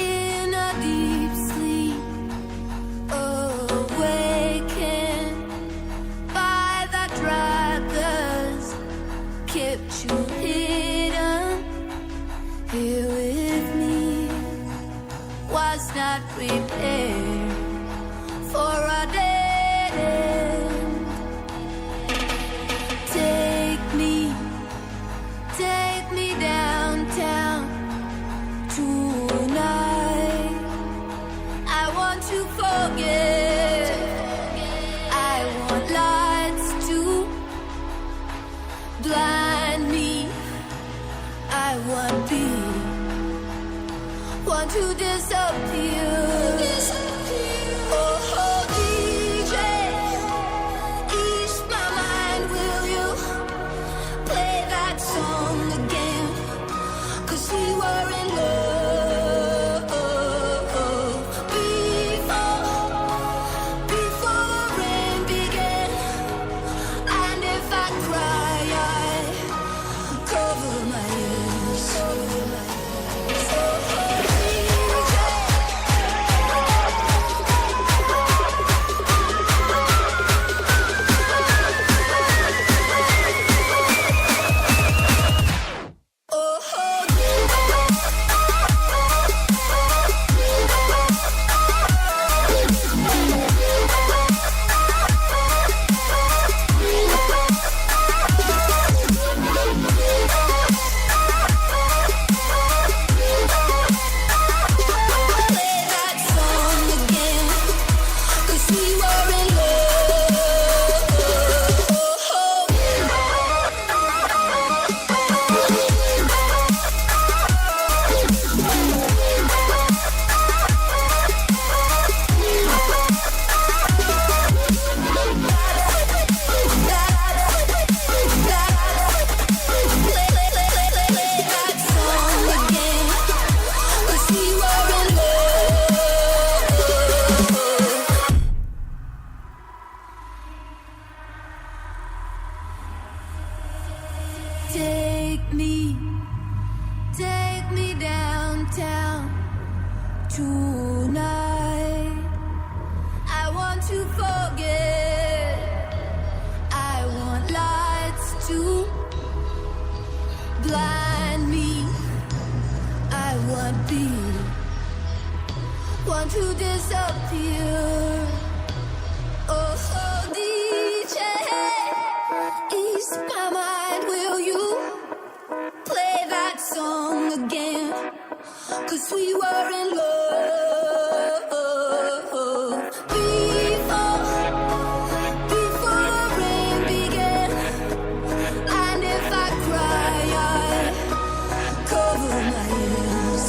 In a deep sleep, awakened by the drivers, kept you hidden here with me. Was not prepared for a dead end. Take me downtown tonight. I want to forget. I want lights to blind me. I want to disappear. Oh, DJ, ease my mind, will you play that song again? 'Cause we were in love before the rain began. And if I cry, I cover my ears. Take me downtown tonight. I want to forget. I want lights to blind me. I want to disappear. Oh, DJ, ease my mind, will you play that song again? 'Cause we were in love before the rain began. And if I cry, I cover my ears.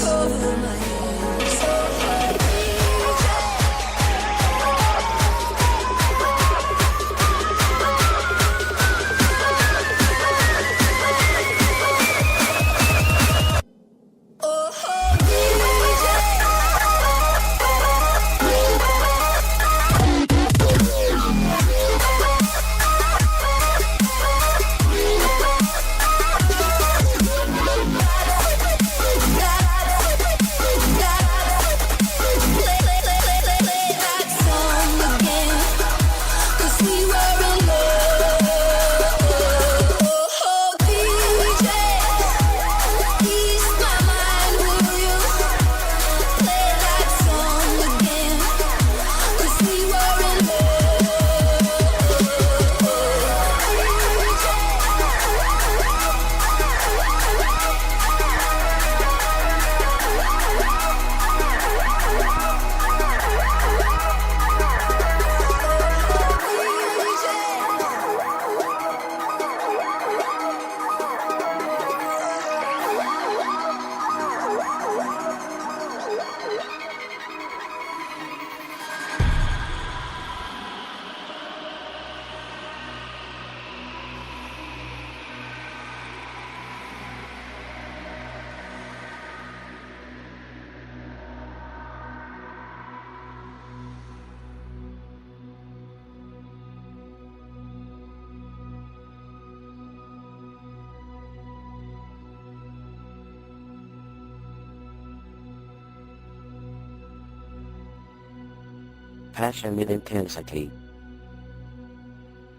passionate intensity.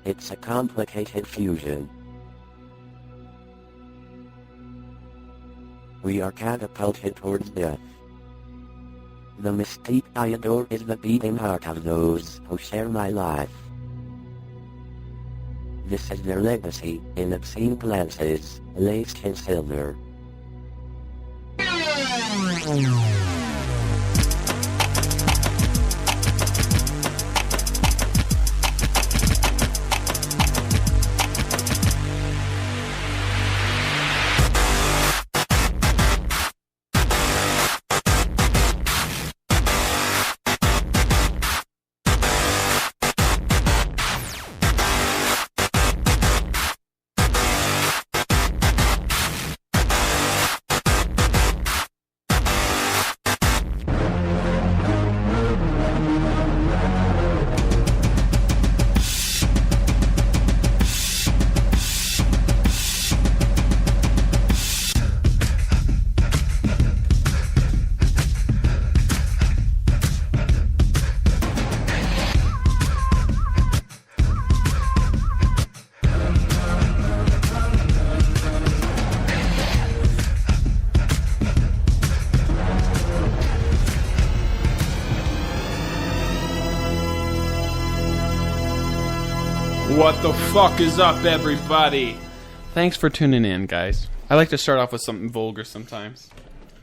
It's a complicated fusion. We are catapulted towards death. The mystique I adore is the beating heart of those who share my life. This is their legacy, in obscene glances, laced in silver. What the fuck is up, everybody? Thanks for tuning in, guys. I like to start off with something vulgar sometimes.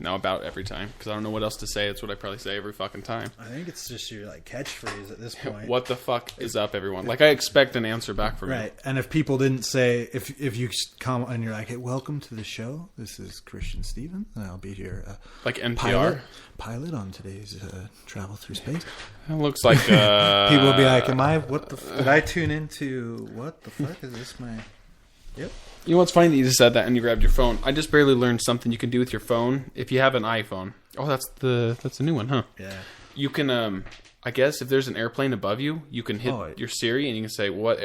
No, about every time, because I don't know what else to say. That's what I probably say every fucking time. I think it's just your like catchphrase at this point. What the fuck is up, everyone? Like, I expect an answer back from you. Right, and if people didn't say, if you come and you're like, hey, welcome to the show. This is Christian Stevens, and I'll be here. Like NPR? Pilot on today's travel through space. It looks like... people will be like, did I tune into, what the fuck is this, Yep. You know what's funny that you just said that and you grabbed your phone? I just barely learned something you can do with your phone if you have an iPhone. Oh, that's a new one, huh? Yeah. You can, I guess if there's an airplane above you, you can hit your Siri and you can say what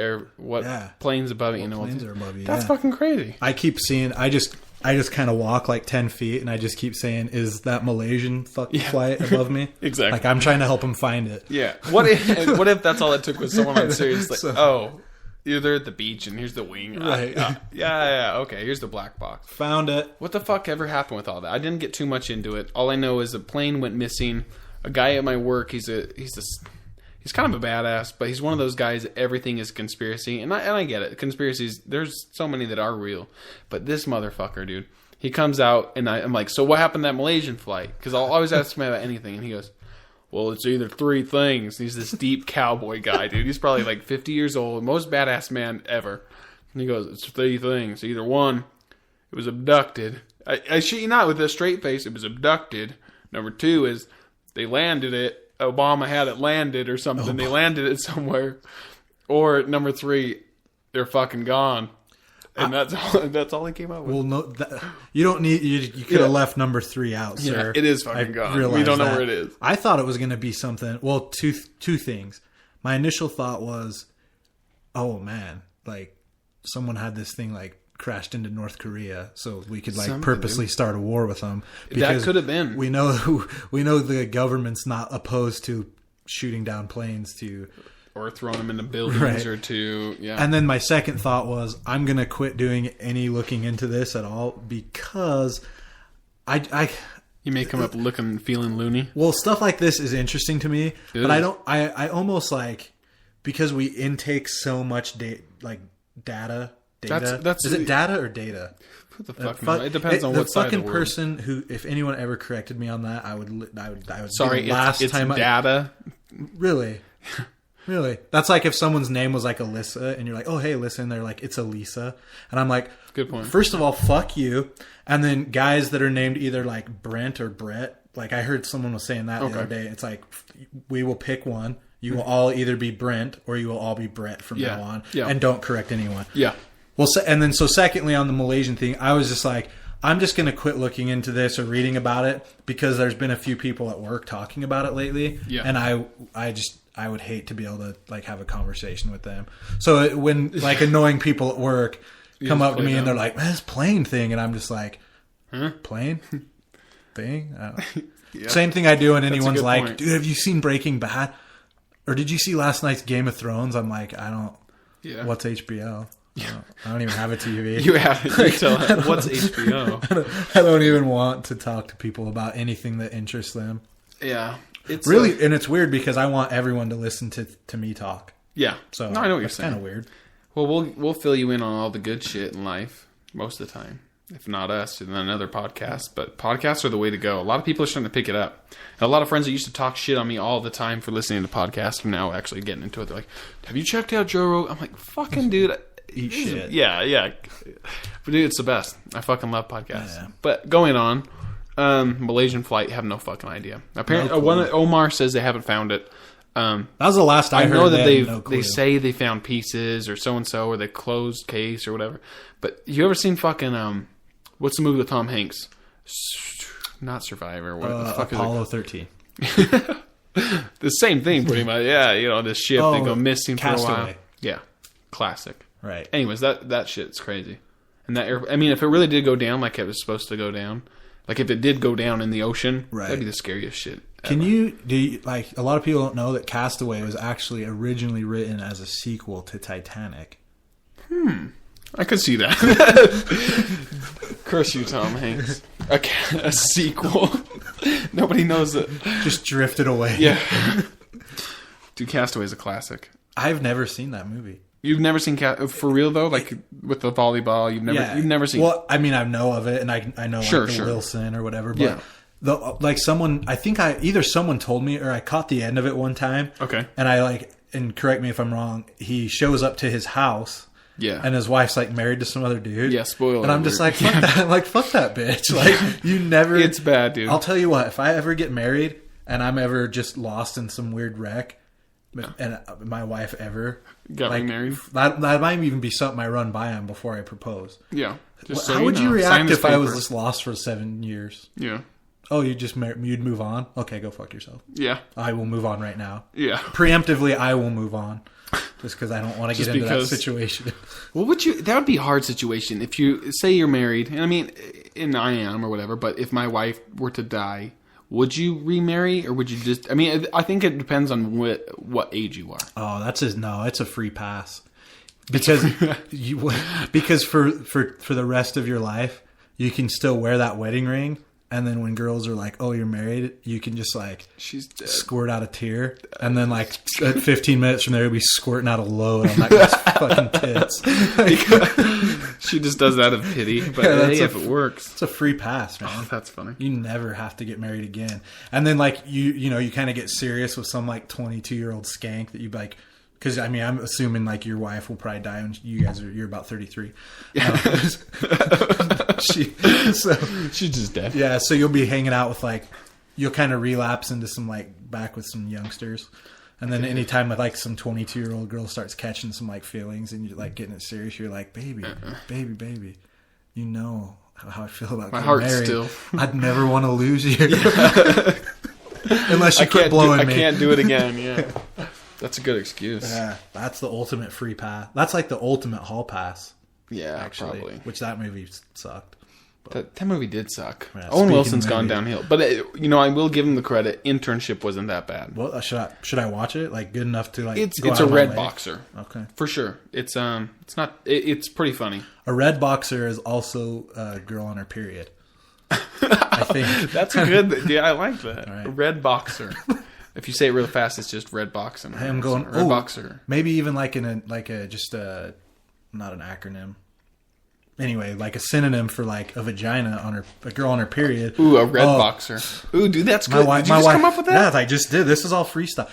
plane's above you. What planes are above you? That's fucking crazy. I keep seeing. I just kind of walk like 10 feet and I just keep saying, "Is that Malaysian flight above me?" Exactly. Like I'm trying to help him find it. Yeah. What if that's all it took was someone on Siri? Like, oh. They're at the beach, and here's the wing. Right. Yeah. Okay, here's the black box. Found it. What the fuck ever happened with all that? I didn't get too much into it. All I know is a plane went missing. A guy at my work, he's kind of a badass, but he's one of those guys that everything is conspiracy. And I get it. Conspiracies, there's so many that are real. But this motherfucker, dude, he comes out, and I'm like, so what happened to that Malaysian flight? Because I'll always ask him about anything, and he goes, well, it's either three things. He's this deep cowboy guy, dude. He's probably like 50 years old, most badass man ever. And he goes, it's three things. Either one, it was abducted. I shit you not, with a straight face, it was abducted. Number two is they landed it. Obama had it landed or something. They landed it somewhere. Or number three, they're fucking gone. And that's all he came up with. Well, no, you don't need. You could have left number 3 out, sir. Yeah, it is fucking gone. We don't know where it is. I thought it was going to be something. Well, two things. My initial thought was, oh man, like someone had this thing like crashed into North Korea, so we could like purposely start a war with them. That could have been. We know the government's not opposed to shooting down planes to. Or throwing them into buildings or to, yeah. And then my second thought was, I'm going to quit doing any looking into this at all because You may come up looking and feeling loony. Well, stuff like this is interesting to me, but I almost like, because we intake so much data. Is it data or data? What the fuck? It depends on what side of the fucking word. person who, if anyone ever corrected me on that, I would. Sorry, it's data. Really? Really? That's like if someone's name was like Alyssa and you're like, oh, hey, Alyssa, and they're like, it's Elisa. And I'm like, good point. First of all, fuck you. And then guys that are named either like Brent or Brett, like I heard someone was saying that the other day. It's like, we will pick one. You will all either be Brent or you will all be Brett from now on. Yeah. And don't correct anyone. Yeah. Well, so secondly, on the Malaysian thing, I was just like, I'm just going to quit looking into this or reading about it because there's been a few people at work talking about it lately. Yeah. And I would hate to be able to like have a conversation with them. So when like annoying people at work come up to me and they're like, "Man, this plane thing," and I'm just like, "Plane thing." Same thing I do when anyone's like, "Dude, have you seen Breaking Bad?" Or did you see last night's Game of Thrones? I'm like, I don't. Yeah. What's HBO? I don't even have a TV. You have it. You tell them, what's HBO? I don't even want to talk to people about anything that interests them. Yeah. It's really, and it's weird because I want everyone to listen to me talk. Yeah. So no, I know what you're saying. Kind of weird. Well, we'll fill you in on all the good shit in life most of the time. If not us, then another podcast. But podcasts are the way to go. A lot of people are starting to pick it up. And a lot of friends that used to talk shit on me all the time for listening to podcasts are now actually getting into it. They're like, have you checked out Joe Rogan? I'm like, fucking dude. Eat shit. Yeah. But dude, it's the best. I fucking love podcasts. Yeah. But going on, Malaysian flight, have no fucking idea. Apparently, No Omar says they haven't found it. That was the last I heard. I know that they say they found pieces or so and so, or they closed case or whatever. But you ever seen fucking what's the movie with Tom Hanks? Not Survivor. What the fuck Apollo is it? 13. The same thing, pretty much. Yeah, you know, this ship they go missing Castaway. for a while. Yeah, classic. Right. Anyways, that shit's crazy. And I mean, if it really did go down like it was supposed to go down, like if it did go down in the ocean, that'd be the scariest shit ever. Do you, like, a lot of people don't know that Castaway was actually originally written as a sequel to Titanic. I could see that. Curse you, Tom Hanks. A sequel. Nobody knows it. Just drifted away. Yeah. Dude, Castaway is a classic. I've never seen that movie. You've never seen for real though, like with the volleyball. You've never seen. Well, I mean, I know of it, and I know like Wilson or whatever. But either someone told me or I caught the end of it one time. Okay. And and correct me if I'm wrong. He shows up to his house. Yeah. And his wife's like married to some other dude. Yeah. Spoiler. And I'm just like, fuck that. Like, fuck that bitch. Like, you never. It's bad, dude. I'll tell you what. If I ever get married and I'm ever just lost in some weird wreck. And my wife ever got remarried. That might even be something I run by him before I propose. Yeah. How would you react if I was just lost for 7 years? Yeah. Oh, you'd move on? Okay, go fuck yourself. Yeah. I will move on right now. Yeah. Preemptively, I will move on. Just because I don't want to get into that situation. Well, that would be a hard situation. If you say you're married, and I mean, and I am or whatever, but if my wife were to die, would you remarry or would you just? I mean, I think it depends on what age you are. Oh, it's a free pass because because for the rest of your life you can still wear that wedding ring, and then when girls are like, "Oh, you're married," you can just like she's dead. Squirt out a tear, and then like 15 minutes from there, you'll be squirting out a load on that guy's fucking tits. She just does that of pity, but hey, if it works, it's a free pass, man. Oh, that's funny. You never have to get married again, and then like you kind of get serious with some like 22-year-old skank that you like. Because, I mean, I'm assuming, like, your wife will probably die when you're about 33. She's just dead. Yeah, so you'll be hanging out with, like, you'll kind of relapse into some, like, back with some youngsters. And then anytime, like, some 22-year-old girl starts catching some, like, feelings and you're, like, getting it serious, you're like, baby, you know how I feel about my getting heart's married. Still. I'd never want to lose you. Unless you quit blowing me. I can't do it again, yeah. That's a good excuse. Yeah, that's the ultimate free pass. That's like the ultimate hall pass. Yeah, actually, probably. Which that movie sucked. That movie did suck. Yeah, Owen Wilson's gone downhill, but I will give him the credit. Internship wasn't that bad. Well, should I watch it? Like, good enough to like? It's a red boxer. Okay, for sure. It's not. It's pretty funny. A red boxer is also a girl on her period. I think that's a good. Yeah, I like that. Right. A red boxer. If you say it real fast, it's just red boxing. I am going red boxer. Maybe even like not an acronym. Anyway, like a synonym for like a vagina on a girl on her period. Ooh, a red boxer. Ooh, dude, that's good. Did you just come up with that? Yeah, I just did. This is all freestyle.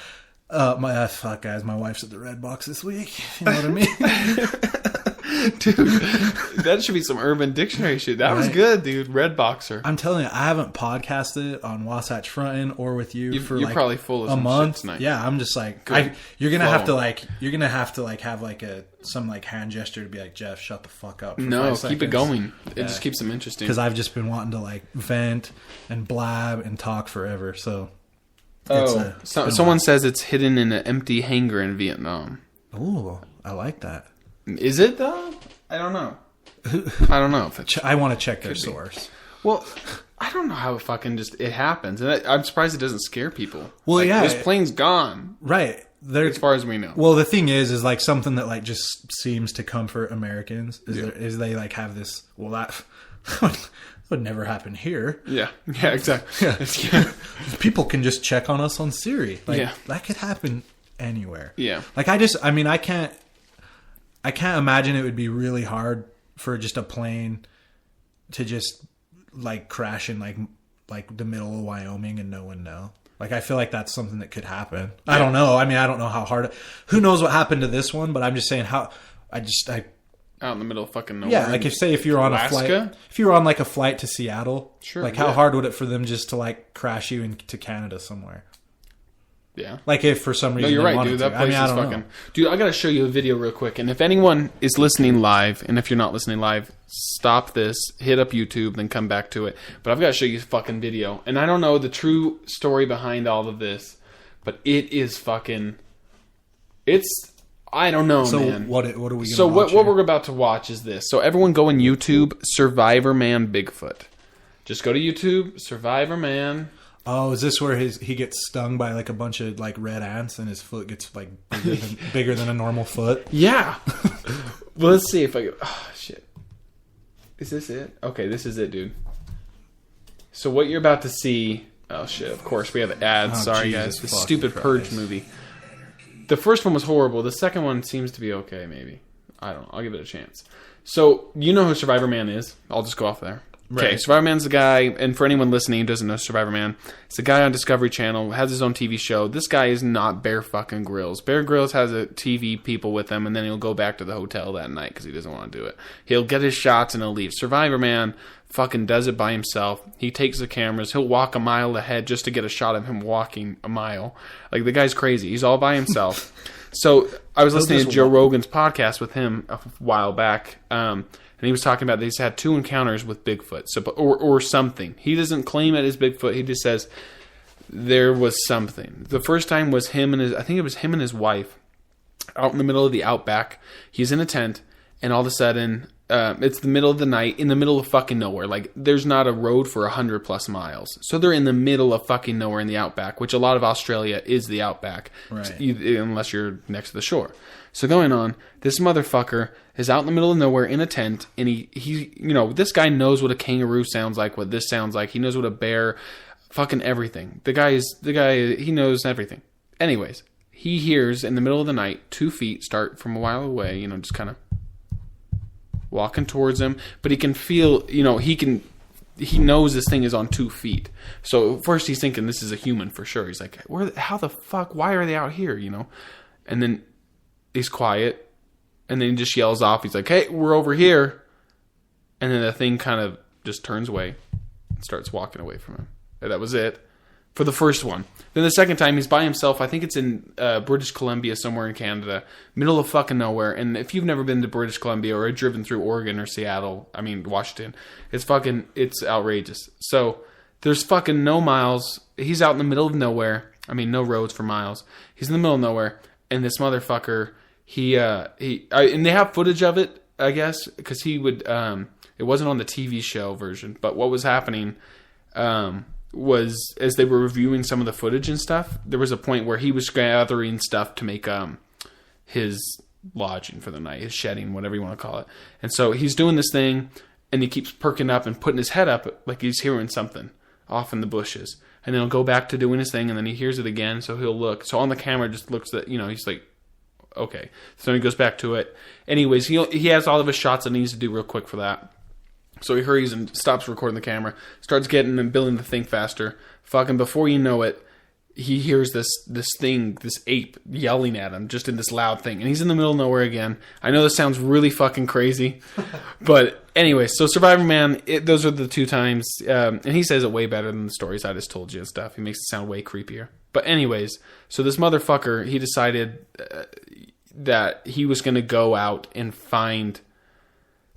Fuck, guys, my wife's at the Red Box this week. You know what I mean? Dude, that should be some Urban Dictionary shit. That was good, dude. Red boxer. I'm telling you, I haven't podcasted on Wasatch Front'N or with you for you're like probably full of a month. Yeah, I'm just like, you're gonna have to have like some like hand gesture to be like, Jeff, shut the fuck up. No, keep it going. It just keeps them interesting. Because I've just been wanting to like vent and blab and talk forever. So, someone says it's hidden in an empty hangar in Vietnam. Ooh, I like that. Is it though? I don't know. I don't know if it's. I want to check their source. Well, I don't know how it fucking it happens, and I'm surprised it doesn't scare people. Well, this plane's gone. Right. as far as we know. Well, the thing is like something that like just seems to comfort Americans is they like have this. Well, that would never happen here. Yeah, exactly. Yeah. People can just check on us on Siri. Like that could happen anywhere. Yeah. Like I can't imagine it would be really hard for just a plane to just like crash in like the middle of Wyoming and no one know. Like, I feel like that's something that could happen. I don't know. I mean, I don't know how hard. Who knows what happened to this one? But I'm just saying how. I out in the middle of fucking nowhere. Yeah, like if you're on Alaska? a flight, if you were on like a flight to Seattle, sure. Like, how hard would it for them just to like crash you into Canada somewhere? Yeah. Like if for some reason. No, you're right, dude. That place is fucking. Dude, I gotta show you a video real quick. And if anyone is listening live, and if you're not listening live, stop this, hit up YouTube, then come back to it. But I've got to show you a fucking video. And I don't know the true story behind all of this, but it is fucking. It's. I don't know, man. What are we going to So watch what we're about to watch is this. So everyone go on YouTube, Survivor Man Bigfoot. Just go to YouTube, Survivor Man. Oh, is this where he gets stung by like a bunch of like red ants and his foot gets like bigger than a normal foot? Yeah. Well, let's see if I go. Oh, shit. Is this it? Okay, this is it, dude. So what you're about to see. Oh, shit. Of course, we have ads. Oh, sorry, Jesus guys. This fucking stupid Christ. Purge movie. The first one was horrible. The second one seems to be okay, maybe. I don't know. I'll give it a chance. So, you know who Survivor Man is. I'll just go off there. Okay, Right. Survivor Man's the guy, and for anyone listening who doesn't know Survivor Man, it's a guy on Discovery Channel, has his own TV show. This guy is not Bear fucking Grylls. Bear Grylls has a TV people with him, and then he'll go back to the hotel that night because he doesn't want to do it. He'll get his shots and he'll leave. Survivor Man fucking does it by himself. He takes the cameras. He'll walk a mile ahead just to get a shot of him walking a mile. Like, the guy's crazy. He's all by himself. So, I was listening to Joe Rogan's podcast with him a while back, and he was talking about he's had 2 encounters with Bigfoot, or something. He doesn't claim it as Bigfoot. He just says there was something. The first time was him and his wife out in the middle of the outback. He's in a tent, and all of a sudden, it's the middle of the night, in the middle of fucking nowhere. Like, there's not a road for 100+ miles. So they're in the middle of fucking nowhere in the outback, which a lot of Australia is the outback, right. Unless you're next to the shore. So going on, this motherfucker is out in the middle of nowhere in a tent, and he this guy knows what a kangaroo sounds like, what this sounds like. He knows what a bear, fucking everything. The guy, he knows everything. Anyways, he hears in the middle of the night 2 feet start from a while away, just kind of walking towards him, but he can feel, he knows this thing is on 2 feet. So first he's thinking this is a human for sure. He's like, how the fuck, why are they out here, And then he's quiet, and then he just yells off. He's like, hey, we're over here. And then the thing kind of just turns away and starts walking away from him. And that was it for the first one. Then the second time, he's by himself. I think it's in British Columbia, somewhere in Canada, middle of fucking nowhere. And if you've never been to British Columbia or driven through Oregon or Washington, it's outrageous. So there's fucking no miles. He's out in the middle of nowhere. No roads for miles. He's in the middle of nowhere, and this motherfucker, and they have footage of it, I guess, because he would. It wasn't on the TV show version, but what was happening was, as they were reviewing some of the footage and stuff, there was a point where he was gathering stuff to make his lodging for the night, his shedding, whatever you want to call it. And so he's doing this thing, and he keeps perking up and putting his head up like he's hearing something off in the bushes. And then he'll go back to doing his thing, and then he hears it again, so he'll look. So on the camera, just looks at, he's like, okay. So he goes back to it. Anyways, he has all of his shots that he needs to do real quick for that. So he hurries and stops recording the camera, starts getting and building the thing faster. Fucking before you know it, he hears this ape yelling at him just in this loud thing. And he's in the middle of nowhere again. I know this sounds really fucking crazy. But anyway, so Survivor Man, those are the 2 times. And he says it way better than the stories I just told you and stuff. He makes it sound way creepier. But anyways, so this motherfucker, he decided that he was going to go out and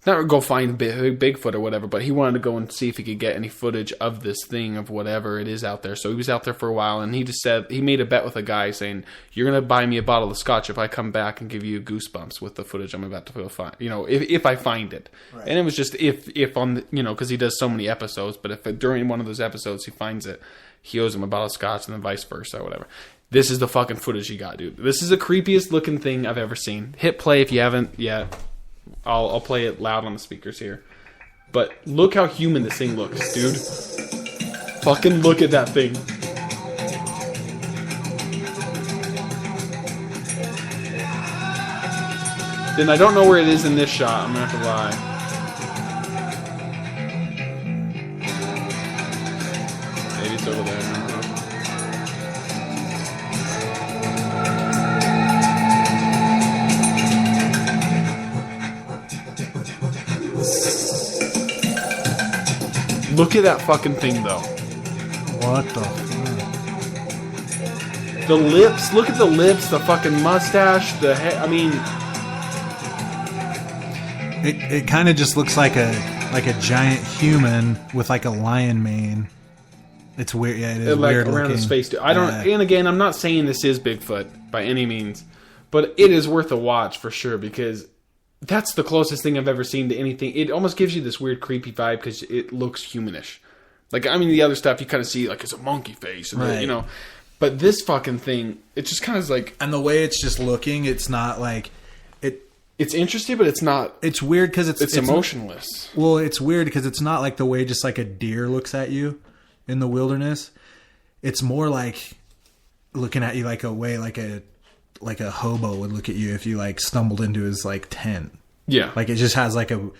not go find Bigfoot or whatever, but he wanted to go and see if he could get any footage of this thing, of whatever it is out there. So he was out there for a while, and he just said, he made a bet with a guy saying, you're going to buy me a bottle of scotch if I come back and give you goosebumps with the footage I'm about to go find, if I find it. Right. And it was just if on, because he does so many episodes, but if during one of those episodes he finds it, he owes him a bottle of scotch, and then vice versa or whatever. This is the fucking footage you got, dude. This is the creepiest looking thing I've ever seen. Hit play if you haven't yet. I'll play it loud on the speakers here. But look how human this thing looks, dude. Fucking look at that thing. Then I don't know where it is in this shot. I'm gonna have to lie. Maybe it's over there. I don't know. Look at that fucking thing, though. What the fuck? The lips. Look at the lips. The fucking mustache. The head. I mean, it kind of just looks like a giant human with like a lion mane. It's weird. Yeah, it is like weird around looking. his face, too. I don't. And again, I'm not saying this is Bigfoot by any means, but it is worth a watch for sure because that's the closest thing I've ever seen to anything. It almost gives you this weird creepy vibe because it looks humanish. Like, I mean, the other stuff you kind of see, like, it's a monkey face, and right. you know. But this fucking thing, it just kind of is like... And the way it's just looking, it's not like... It's interesting, but it's not... It's weird because it's emotionless. Well, it's weird because it's not like the way just like a deer looks at you in the wilderness. It's more like looking at you like a way like a hobo would look at you if you like stumbled into his like tent. Yeah. Like it just has like a...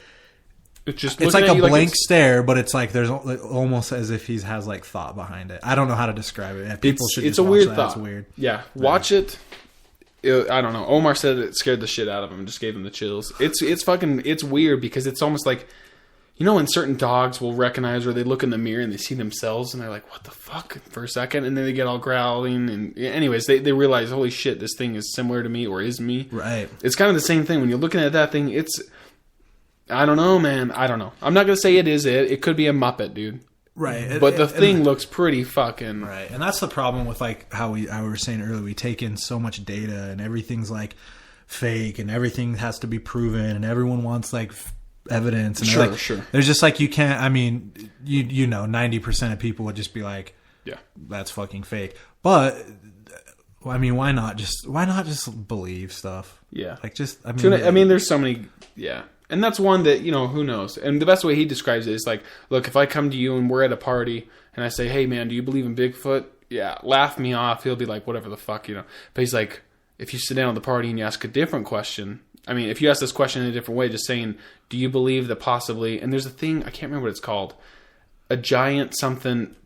It's like a blank stare, but it's like there's almost as if he has like thought behind it. I don't know how to describe it. People should. It's just a weird that. thought. It's weird. Yeah, watch it. I don't know. Omar said it scared the shit out of him and just gave him the chills. It's weird because it's almost like, you know, when certain dogs will recognize or they look in the mirror and they see themselves and they're like, what the fuck, for a second, and then they get all growling and anyways they realize, holy shit, this thing is similar to me or is me. Right. It's kind of the same thing when you're looking at that thing. It's, I don't know, man. I don't know. I'm not gonna say it is it. It could be a Muppet, dude. Right. But the thing looks pretty fucking... Right. And that's the problem with like how we were saying earlier, we take in so much data and everything's like fake and everything has to be proven and everyone wants like evidence. And sure, like, sure. There's just like, you can't, I mean, you know, 90% of people would just be like, yeah, that's fucking fake. But I mean, why not just believe stuff? Yeah. Like just, I mean, there's so many, yeah. And that's one that, you know, who knows? And the best way he describes it is like, look, if I come to you and we're at a party and I say, hey, man, do you believe in Bigfoot? Yeah, laugh me off. He'll be like, whatever the fuck, you know. But he's like, if you sit down at the party and you ask a different question, I mean, if you ask this question in a different way, just saying, do you believe that possibly, and there's a thing, I can't remember what it's called, a giant something,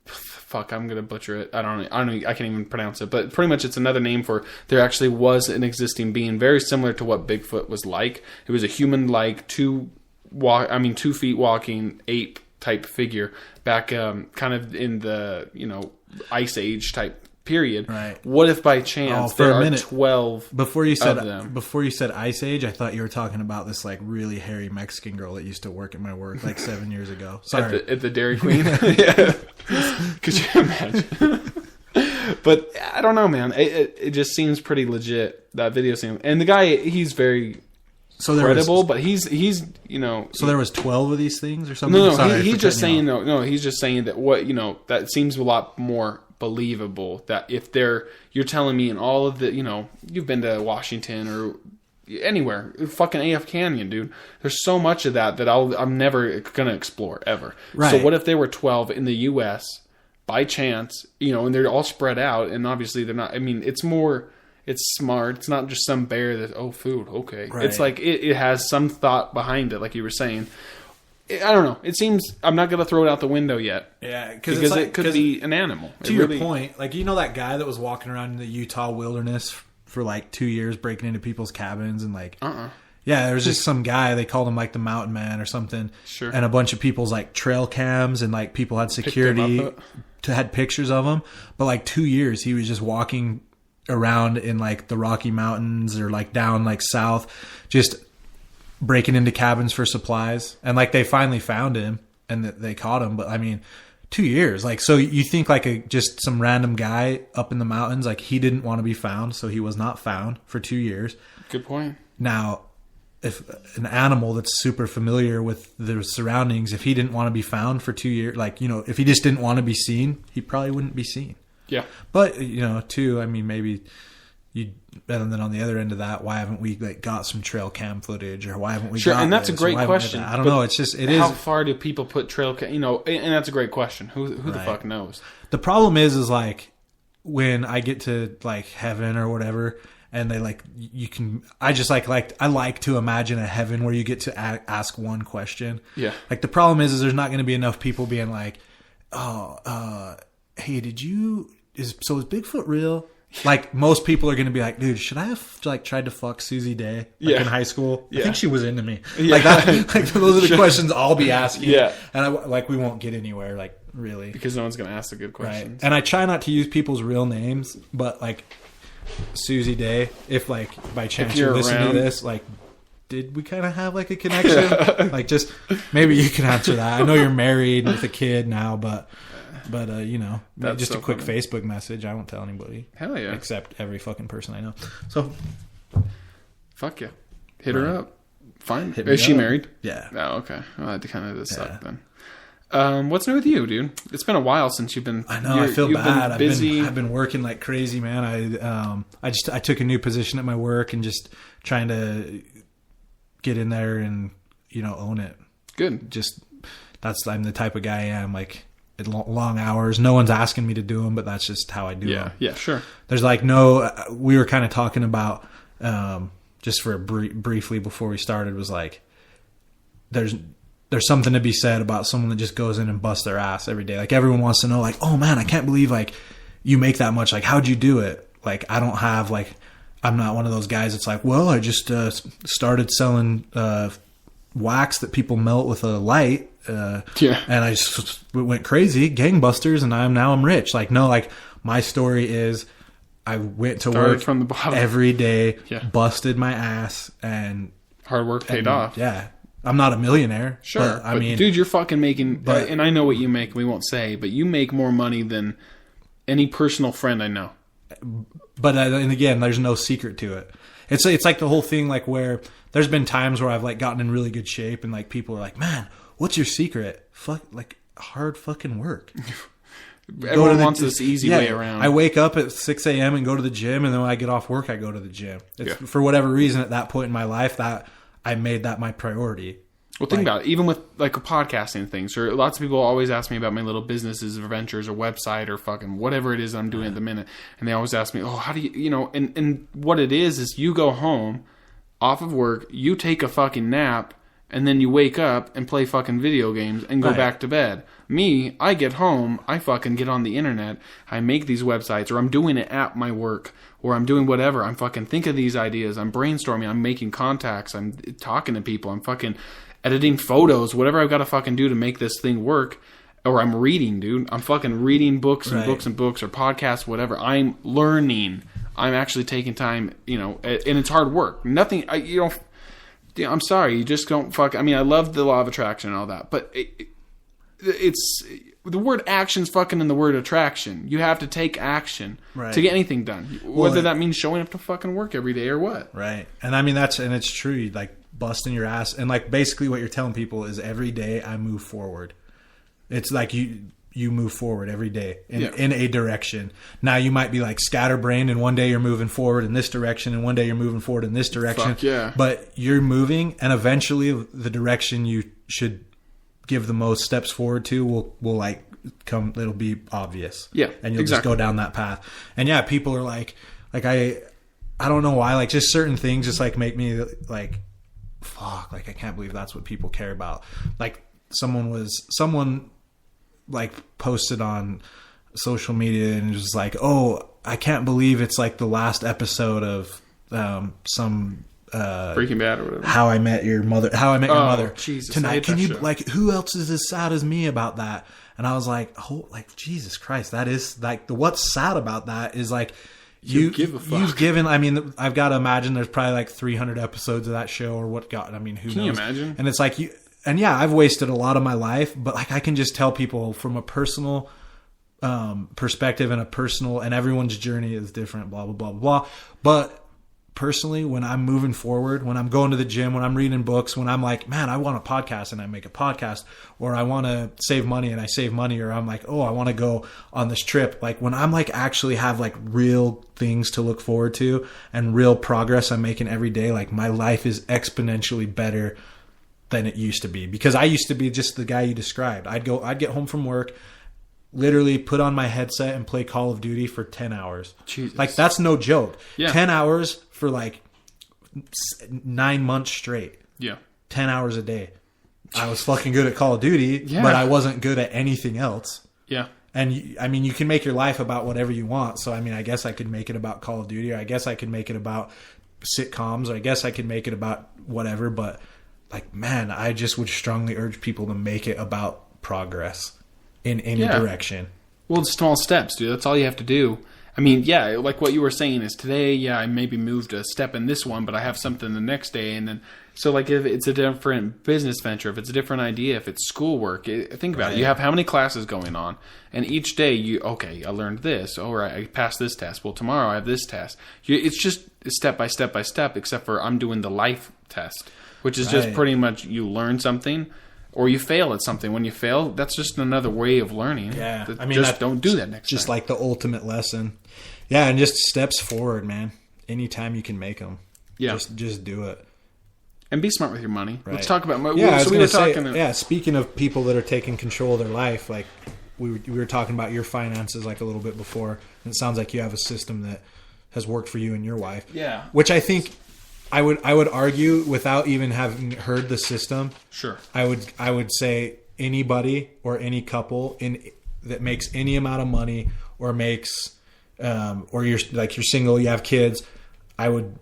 fuck, I'm going to butcher it. I don't know. I can't even pronounce it. But pretty much it's another name for there actually was an existing being very similar to what Bigfoot was like. It was a human-like 2 feet walking ape type figure back kind of in the, you know, Ice Age type period. Right. What if by chance there are 12 before you said of them? Before you said Ice Age, I thought you were talking about this like really hairy Mexican girl that used to work at my work like 7 years ago. Sorry. At the Dairy Queen? Yeah. Could you imagine? But I don't know, man. It just seems pretty legit, that video scene. And the guy, he's very credible, but he's you know. So there was 12 of these things or something? No, he's just saying he's just saying that what, you know, that seems a lot more believable, that if you're telling me in all of the, you know, you've been to Washington or anywhere, fucking AF Canyon, dude, there's so much of that I'm never gonna explore ever. Right. So what if there were 12 in the US by chance, you know, and they're all spread out, and obviously they're not, I mean, it's smart. It's not just some bear that, oh, food, okay. Right. It's like it has some thought behind it, like you were saying. I don't know. It seems I'm not going to throw it out the window yet. Yeah, because it could be an animal. To your point, like, you know that guy that was walking around in the Utah wilderness for like 2 years, breaking into people's cabins and like, yeah, there was just some guy. They called him like the Mountain Man or something. Sure. And a bunch of people's like trail cams and like people had security had pictures of him. But like 2 years, he was just walking around in like the Rocky Mountains or like down like south, just breaking into cabins for supplies. And like they finally found him and they caught him. But I mean, 2 years, like, so you think like just some random guy up in the mountains, like he didn't want to be found, so he was not found for 2 years. Good point. Now, if an animal that's super familiar with the surroundings, if he didn't want to be found for 2 years, like, you know, if he just didn't want to be seen, he probably wouldn't be seen. Yeah. But, too, I mean, maybe and then on the other end of that, why haven't we like got some trail cam footage, or why haven't we got and that's this, a great question. I don't know. It's just, how far do people put trail cam, and that's a great question. Who the fuck knows? The problem is like when I get to like heaven or whatever, and they like, you can, I just I like to imagine a heaven where you get to ask one question. Yeah. Like the problem is there's not going to be enough people being like, oh, hey, is Bigfoot real? Like most people are going to be like, dude, should I have like tried to fuck Susie Day in high school? I think she was into me. Yeah. Like that. Like those are the questions I'll be asking. Yeah. And we won't get anywhere. Like really, because no one's going to ask the good questions. Right. And I try not to use people's real names, but like Susie Day, if like by chance you're listening to this, like, did we kind of have like a connection? Like just maybe you can answer that. I know you're married with a kid now, but that's just a quick funny Facebook message. I won't tell anybody. Hell yeah. Except every fucking person I know. So, fuck yeah. Hit her up. Fine. Is she married? Yeah. Oh, okay. Well, that kind of does suck then. What's new with you, dude? It's been a while since you've been. I know. I feel bad. I've been working like crazy, man. I took a new position at my work and just trying to get in there and own it. Good. I'm the type of guy I am. Like, long hours. No one's asking me to do them, but that's just how I do them. Yeah, sure. There's like we were kind of talking about, just for briefly before we started, was like, there's something to be said about someone that just goes in and busts their ass every day. Like everyone wants to know, like, oh man, I can't believe like you make that much. Like, how'd you do it? Like, I don't have like, I'm not one of those guys that's like, well, I just started selling wax that people melt with a light. And I just went crazy, gangbusters, and I'm rich. Like, no, like my story is I went to work from the bottom every day, busted my ass, and hard work paid off. Yeah. I'm not a millionaire. Sure. But, I mean, dude, you're fucking making, and I know what you make, we won't say, but you make more money than any personal friend I know. But, and again, there's no secret to it. It's like the whole thing, like where there's been times where I've like gotten in really good shape and like people are like, man, what's your secret? Like hard fucking work. Everyone wants this easy way around. I wake up at 6 a.m. and go to the gym, and then when I get off work, I go to the gym. For whatever reason, at that point in my life, that I made that my priority. Well, think about it. Even with like podcasting things, or lots of people always ask me about my little businesses or ventures or website or fucking whatever it is I'm doing at the minute, and they always ask me, "Oh, how do you And what it is you go home off of work, you take a fucking nap, and then you wake up and play fucking video games and go back to bed. Me, I get home, I fucking get on the internet, I make these websites, or I'm doing it at my work, or I'm doing whatever. I'm fucking think of these ideas, I'm brainstorming, I'm making contacts, I'm talking to people, I'm fucking editing photos, whatever I've got to fucking do to make this thing work. Or I'm reading, dude. I'm fucking reading books and books and books, or podcasts, whatever. I'm learning. I'm actually taking time, and it's hard work. Nothing, I'm sorry, you just don't fuck. I mean, I love the law of attraction and all that, but it's the word action's fucking in the word attraction. You have to take action to get anything done, whether that means showing up to fucking work every day or what. Right, and I mean it's true. Like busting your ass, and like basically what you're telling people is every day I move forward. It's like you move forward every day in a direction. Now you might be like scatterbrained, and one day you're moving forward in this direction, and one day you're moving forward in this direction. Fuck yeah. But you're moving, and eventually the direction you should give the most steps forward to will like come. It'll be obvious. Yeah, and you'll just go down that path. And yeah, people are like I don't know why, like just certain things just like make me like fuck. Like I can't believe that's what people care about. Like someone like posted on social media and was like, oh, I can't believe it's like the last episode of some Breaking Bad or whatever. How I Met Your Mother Jesus, tonight. Can you like who else is as sad as me about that? And I was like, oh, like Jesus Christ, that is like what's sad about that is like you give a fuck. You've given. I mean, I've got to imagine there's probably like 300 episodes of that show or what. God, I mean, who knows? Can you imagine? And it's like you. And yeah, I've wasted a lot of my life, but like I can just tell people from a personal perspective and and everyone's journey is different, blah, blah, blah, blah, blah. But personally, when I'm moving forward, when I'm going to the gym, when I'm reading books, when I'm like, man, I want a podcast and I make a podcast, or I want to save money and I save money, or I'm like, oh, I want to go on this trip. Like when I'm like actually have like real things to look forward to and real progress I'm making every day, like my life is exponentially better than it used to be. Because I used to be just the guy you described. I'd get home from work, literally put on my headset and play Call of Duty for 10 hours. Jesus. Like that's no joke. Yeah. 10 hours for like 9 months straight. Yeah. 10 hours a day. I was fucking good at Call of Duty, but I wasn't good at anything else. Yeah. And I mean, you can make your life about whatever you want. So I mean, I guess I could make it about Call of Duty, or I guess I could make it about sitcoms, or I guess I could make it about whatever. But like, man, I just would strongly urge people to make it about progress in any direction. Well, it's small steps, dude. That's all you have to do. I mean, yeah, like what you were saying is today, yeah, I maybe moved a step in this one, but I have something the next day. And then, so like if it's a different business venture, if it's a different idea, if it's schoolwork, think about it. You have how many classes going on, and each day I learned this. All right, I passed this test. Well, tomorrow I have this test. It's just step by step by step, except for I'm doing the life test, which is just pretty much you learn something. Or you fail at something. When you fail, that's just another way of learning. Yeah. I mean, just don't do that next time. Just like the ultimate lesson. Yeah, and just steps forward, man. Anytime you can make them. Yeah. Just do it. And be smart with your money. Right. Let's talk about money. Yeah, so we were talking. Speaking of people that are taking control of their life, like we were talking about your finances like a little bit before. And it sounds like you have a system that has worked for you and your wife. Yeah. Which I think I would argue without even having heard the system. Sure. I would say anybody or any couple that makes any amount of money or makes or you're single, you have kids, I would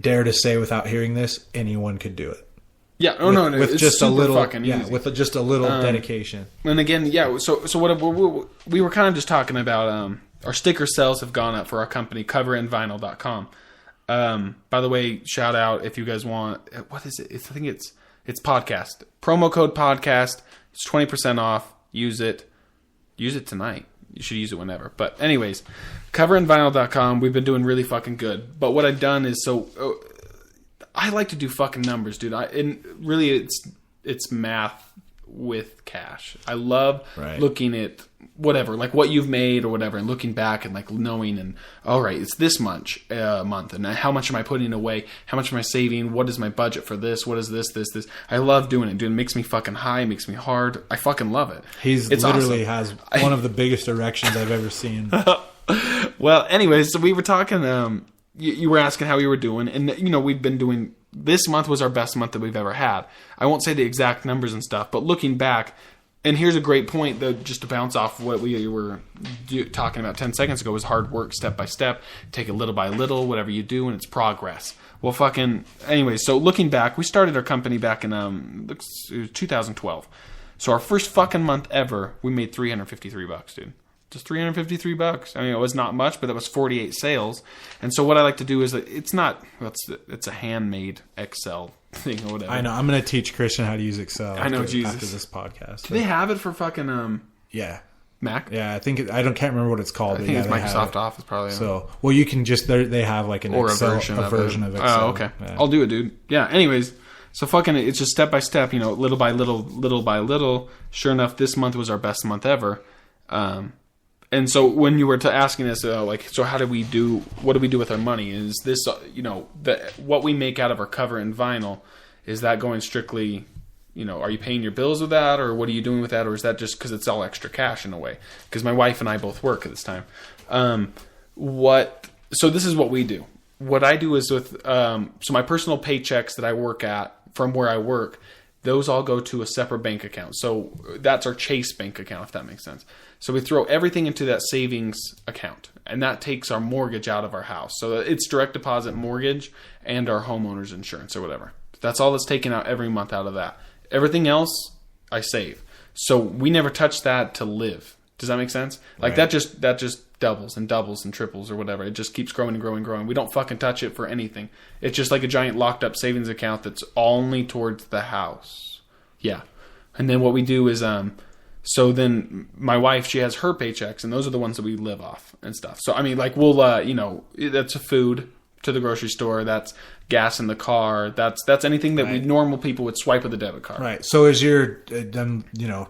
dare to say without hearing this, anyone could do it. Yeah. With it's just a little fucking easy. Yeah, with just a little dedication. And again, yeah. So what we were kind of just talking about. Our sticker sales have gone up for our company, coverandvinyl.com. By the way, shout out if you guys want. What is it? I think it's podcast. Promo code podcast. It's 20% off. Use it. Use it tonight. You should use it whenever. But anyways, coverandvinyl.com. We've been doing really fucking good. But what I've done is I like to do fucking numbers, dude. And really, it's math with cash. I love looking at whatever, like what you've made or whatever, and looking back and like knowing and all right, it's this much a month, and how much am I putting away? How much am I saving? What is my budget for this? What is this? I love doing it, dude. It makes me fucking high, it makes me hard. I fucking love it. It's literally awesome. Has one of the biggest erections I've ever seen. Well, anyways, so we were talking. You were asking how we were doing, and we've been doing. This month was our best month that we've ever had. I won't say the exact numbers and stuff, but looking back, and here's a great point, though, just to bounce off what we were talking about 10 seconds ago, was hard work, step by step, take it little by little, whatever you do, and it's progress. Well, anyway, so looking back, we started our company back in 2012. So our first fucking month ever, we made $353, dude. Just $353. I mean, it was not much, but that was 48 sales. And so what I like to do is it's a handmade Excel thing or whatever. I know. I'm going to teach Christian how to use Excel. Jesus. After this podcast. Do they have it for fucking Mac? Yeah, I think can't remember what it's called. I think it's Microsoft Office probably. So, well, you can just they have like an Excel, a version of Excel. Oh, okay. Yeah. I'll do it, dude. Yeah. Anyways, so it's just step by step. Little by little by little. Sure enough, this month was our best month ever. And so when you were asking us, so what do we do with our money? Is this, what we make out of our cover and vinyl, is that going strictly, are you paying your bills with that, or what are you doing with that, or is that just because it's all extra cash in a way? Because my wife and I both work at this time. So this is what we do. What I do is with, so my personal paychecks that I work at from where I work, those all go to a separate bank account. So that's our Chase bank account, if that makes sense. So we throw everything into that savings account, and that takes our mortgage out of our house. So it's direct deposit mortgage and our homeowner's insurance or whatever. That's all that's taken out every month out of that. Everything else, I save. So we never touch that to live. Does that make sense? Like that just doubles and doubles and triples or whatever. It just keeps growing and growing and growing. We don't fucking touch it for anything. It's just like a giant locked up savings account that's only towards the house. Yeah. And then what we do is, so then my wife, she has her paychecks, and those are the ones that we live off and stuff. So, I mean, like we'll, that's a food to the grocery store. That's gas in the car. That's anything that normal people would swipe with a debit card. Right. So is your then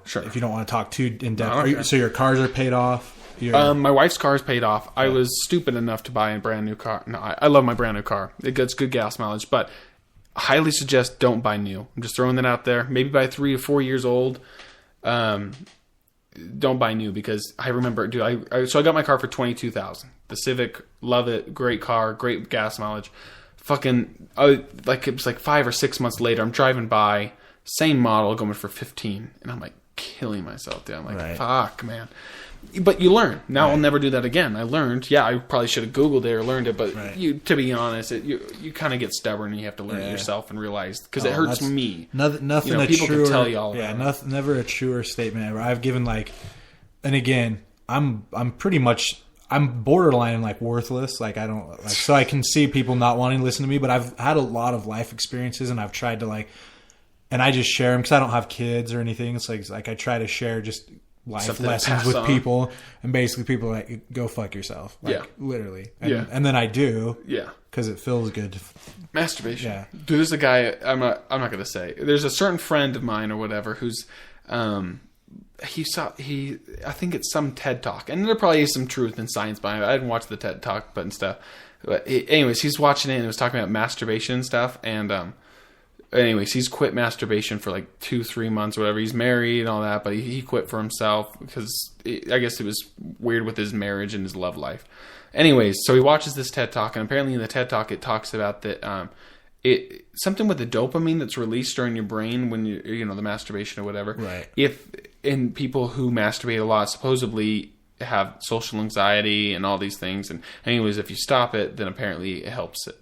Sure. if you don't want to talk too in depth, No, so your cars are paid off. My wife's car is paid off. I was stupid enough to buy a brand new car. No, I love my brand new car. It gets good gas mileage, but highly suggest don't buy new. I'm just throwing that out there. Maybe buy 3 or 4 years old. Don't buy new, because I remember, dude. So I got my car for $22,000. The Civic, love it, great car, great gas mileage. Fucking like it was like 5 or 6 months later, I'm driving by, same model, going for 15, and I'm like killing myself. Dude. I'm like, fuck, man. But you learn. Now I'll never do that again. I learned. Yeah, I probably should have Googled it or learned it, but to be honest, you kind of get stubborn and you have to learn it yourself and realize, because it hurts me. Nothing a people truer, can tell you all about it. Never a truer statement ever. I've given and again, I'm pretty much, I'm borderline like worthless. Like I don't like, so I can see people not wanting to listen to me, but I've had a lot of life experiences and I've tried to and I just share them because I don't have kids or anything. It's like I try to share just life something lessons with people, and basically people are like, go fuck yourself, literally, and then I do, because it feels good. Masturbation, dude. There's a guy, I'm not gonna say. There's a certain friend of mine or whatever who's I think it's some TED Talk, and there probably is some truth and science behind it. I didn't watch the TED Talk and stuff, but anyways, he's watching it and he was talking about masturbation and stuff, and anyways, he's quit masturbation for like 2-3 months or whatever. He's married and all that, but he quit for himself because I guess it was weird with his marriage and his love life. Anyways, so he watches this TED Talk, and apparently in the TED Talk it talks about that something with the dopamine that's released during your brain when you the masturbation or whatever. Right. If in people who masturbate a lot supposedly have social anxiety and all these things, and anyways, if you stop it, then apparently it helps it.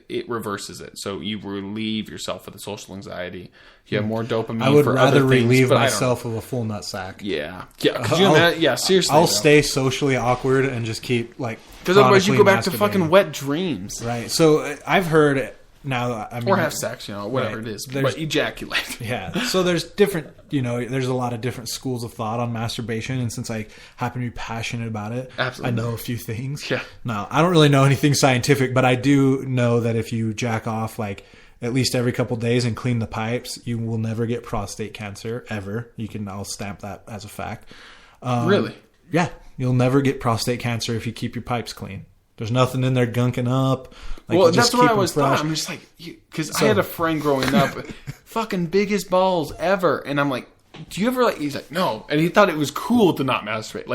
It reverses it, so you relieve yourself of the social anxiety. You have more dopamine. I would for rather other things, relieve myself of a full nut sack. Yeah. Could you imagine? Yeah, seriously. I'll stay socially awkward and just keep because otherwise you go back to fucking wet dreams. Right. So I've heard now. I mean, or have sex, whatever it is, but ejaculate. Yeah. So there's different. There's a lot of different schools of thought on masturbation, and since I happen to be passionate about it, absolutely, I know a few things. Yeah. Now I don't really know anything scientific, but I do know that if you jack off at least every couple days and clean the pipes, you will never get prostate cancer ever. I'll stamp that as a fact. Really? Yeah. You'll never get prostate cancer if you keep your pipes clean. There's nothing in there gunking up. Well, that's what I always thought. I'm just like, because I had a friend growing up, fucking biggest balls ever, and I'm like, do you ever he's like, no, and he thought it was cool to not masturbate,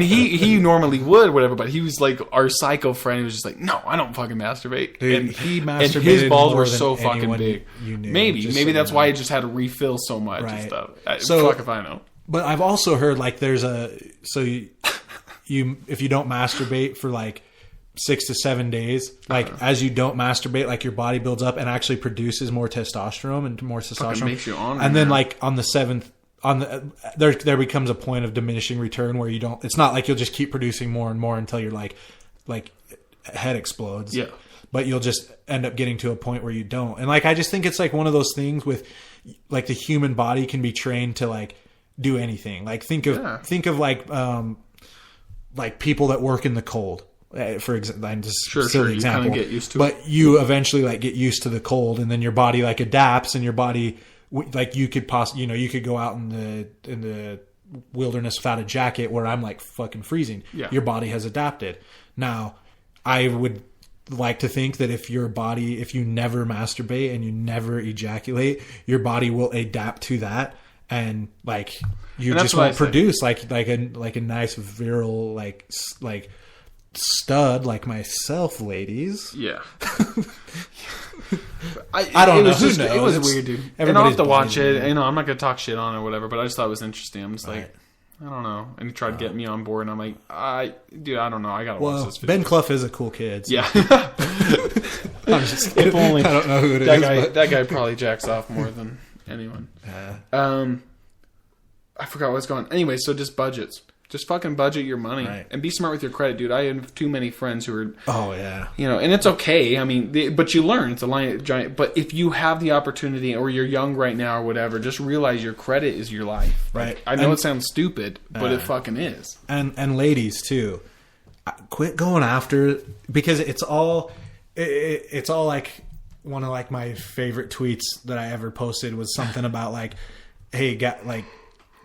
he normally would, whatever, but he was like our psycho friend. He was just like, no, I don't fucking masturbate. Dude, and he masturbated, and his balls more were than so fucking big. You knew, maybe that's why he just had to refill so much and stuff. Fuck if I know. But I've also heard there's if you don't masturbate for 6 to 7 days, as you don't masturbate, your body builds up and actually produces more testosterone and more testosterone. Makes you on, and then on the 7th, there becomes a point of diminishing return where you don't. It's not like you'll just keep producing more and more until you're head explodes. Yeah. But you'll just end up getting to a point where you don't. And I just think it's one of those things with the human body can be trained to do anything. Think of people that work in the cold. For example, I'm just silly example, you kind of get used to but you eventually get used to the cold, and then your body adapts, and your body you could you could go out in the wilderness without a jacket where I'm fucking freezing. Yeah. Your body has adapted. Now, I would like to think that if you never masturbate and you never ejaculate, your body will adapt to that, and you just won't produce like a nice virile stud like myself, ladies. Yeah. I don't know. It was weird, dude. And I'll have to watch it. I'm not going to talk shit on it or whatever, but I just thought it was interesting. I'm just I don't know. And he tried to get me on board, and I'm like, I don't know. I got to watch this video. Ben Clough is a cool kid. So. Yeah. I'm just kidding. If only. I don't know who it is. That guy probably jacks off more than anyone. I forgot what was going on. Anyway, so just budgets. Just fucking budget your money and be smart with your credit, dude. I have too many friends who are, and it's okay. I mean, but you learn. It's a giant. But if you have the opportunity, or you're young right now, or whatever, just realize your credit is your life. Right. I know it sounds stupid, but it fucking is. And ladies too. quit going after, because it's all like one of like my favorite tweets that I ever posted was something about like, hey, like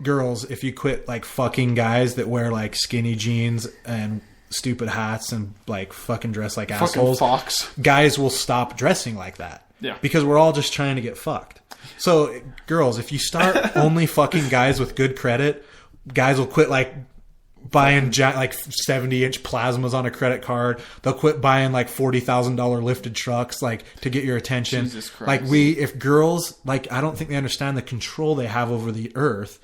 girls, if you quit like fucking guys that wear like skinny jeans and stupid hats and like fucking dress like assholes, Fox. guys will stop dressing like that. Yeah. Because we're all just trying to get fucked. So girls, if you start only fucking guys with good credit, guys will quit like buying like 70-inch plasmas on a credit card. They'll quit buying like $40,000 lifted trucks like to get your attention. Jesus Christ. Like if girls, like, I don't think they understand the control they have over the earth.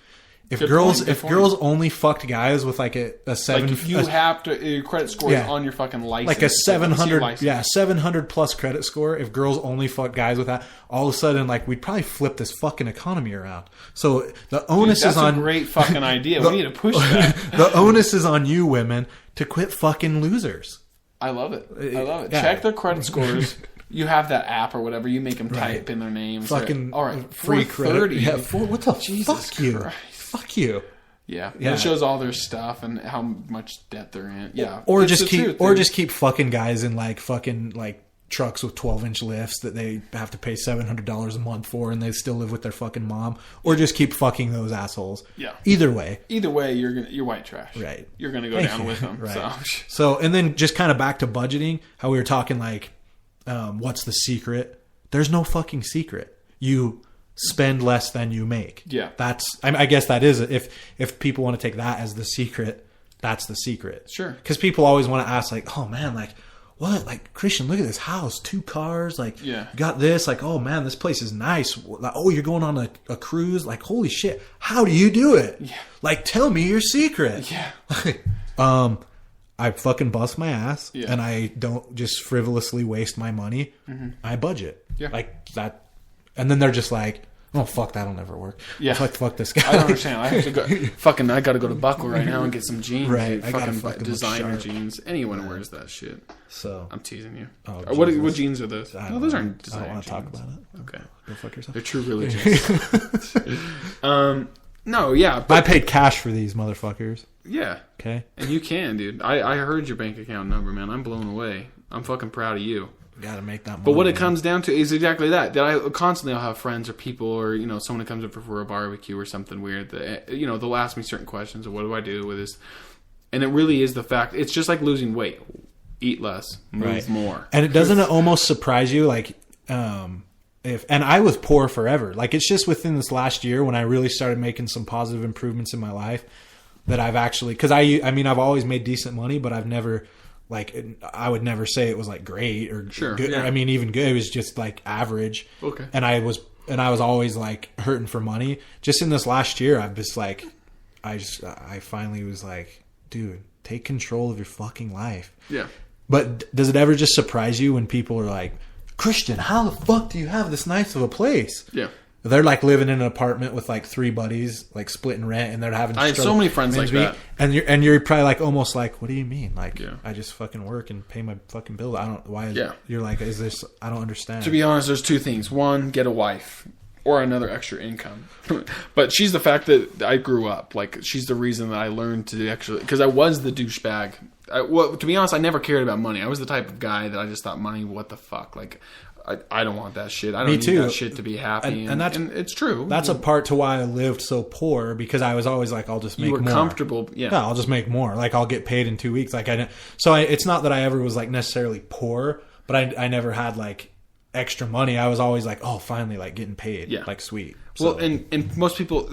If Good girls point. only fucked guys with like a 7, like if you have to, your credit score is on your fucking license, like a 700 plus credit score. If girls only fuck guys with that, all of a sudden, like, we'd probably flip this fucking economy around. So the onus is on. That's a great fucking idea. We need to push that. The onus is on you, women, to quit fucking losers. I love it. Yeah. Check their credit scores. You have that app or whatever. You make them type in their names. Fucking all right, free credit. Yeah, what the Jesus fuck you? Christ. Fuck you. Yeah. It shows all their stuff and how much debt they're in. Yeah. Or just keep fucking guys in like fucking like trucks with 12-inch lifts that they have to pay $700 a month for, and they still live with their fucking mom. Or just keep fucking those assholes. Yeah. Either way, you're white trash. Right. You're gonna go down with them. Right. So and then just kind of back to budgeting. How we were talking like, what's the secret? There's no fucking secret. You spend less than you make. Yeah. I guess that is it. If people want to take that as the secret, that's the secret. Sure. Because people always want to ask like, oh man, like what? Like, Christian, look at this house, 2 cars, like you got this, like, oh man, this place is nice. Like, oh, you're going on a cruise, like, holy shit, how do you do it? Yeah. Like, tell me your secret. Yeah. I fucking bust my ass and I don't just frivolously waste my money. Mm-hmm. I budget. Yeah. Like that. And then they're just like, oh, fuck, that'll never work. Yeah. Like, fuck this guy. I don't understand. I have to go. I got to go to Buckle right now and get some jeans. Right. I fucking designer jeans. Anyone wears that shit. So I'm teasing you. Oh, what jeans are those? No, those aren't designer I don't want jeans. to talk about it. Okay. Go fuck yourself. They're true religions. No, yeah. But I paid cash for these motherfuckers. Yeah. Okay. And you can, dude. I heard your bank account number, man. I'm blown away. I'm fucking proud of you. Gotta make that money. But what it comes down to is exactly that. That I'll have friends or people or, someone that comes over for a barbecue or something weird that, they'll ask me certain questions of what do I do with this? And it really is the fact. It's just like losing weight. Eat less, move more. And it doesn't almost surprise you, like, and I was poor forever. Like, it's just within this last year when I really started making some positive improvements in my life that I've actually, because I've always made decent money, but I've never, like, I would never say it was like great or good. Yeah. I mean, even good. It was just like average. Okay. And I was always like hurting for money. Just in this last year, I've just like, I finally was like, dude, take control of your fucking life. Yeah. But does it ever just surprise you when people are like, Christian, how the fuck do you have this nice of a place? Yeah. They're like living in an apartment with like 3 buddies, like splitting rent, and they're having. I have so many friends like that. And you're probably like almost like, what do you mean? Like, I just fucking work and pay my fucking bill. I don't. Why? Yeah. You're like, is this? I don't understand. To be honest, there's 2 things. One, get a wife or another extra income. But she's the fact that I grew up. Like, she's the reason that I learned to actually, because I was the douchebag. To be honest, I never cared about money. I was the type of guy that I just thought money, what the fuck? Like, I don't want that shit. I don't need that shit to be happy. And it's true. That's a part to why I lived so poor, because I was always like, I'll just make more. You were comfortable. Yeah, I'll just make more. Like, I'll get paid in 2 weeks. Like, it's not that I ever was like necessarily poor, but I never had like extra money. I was always like, oh, finally, like getting paid. Yeah. Like, sweet. So. Well, and most people,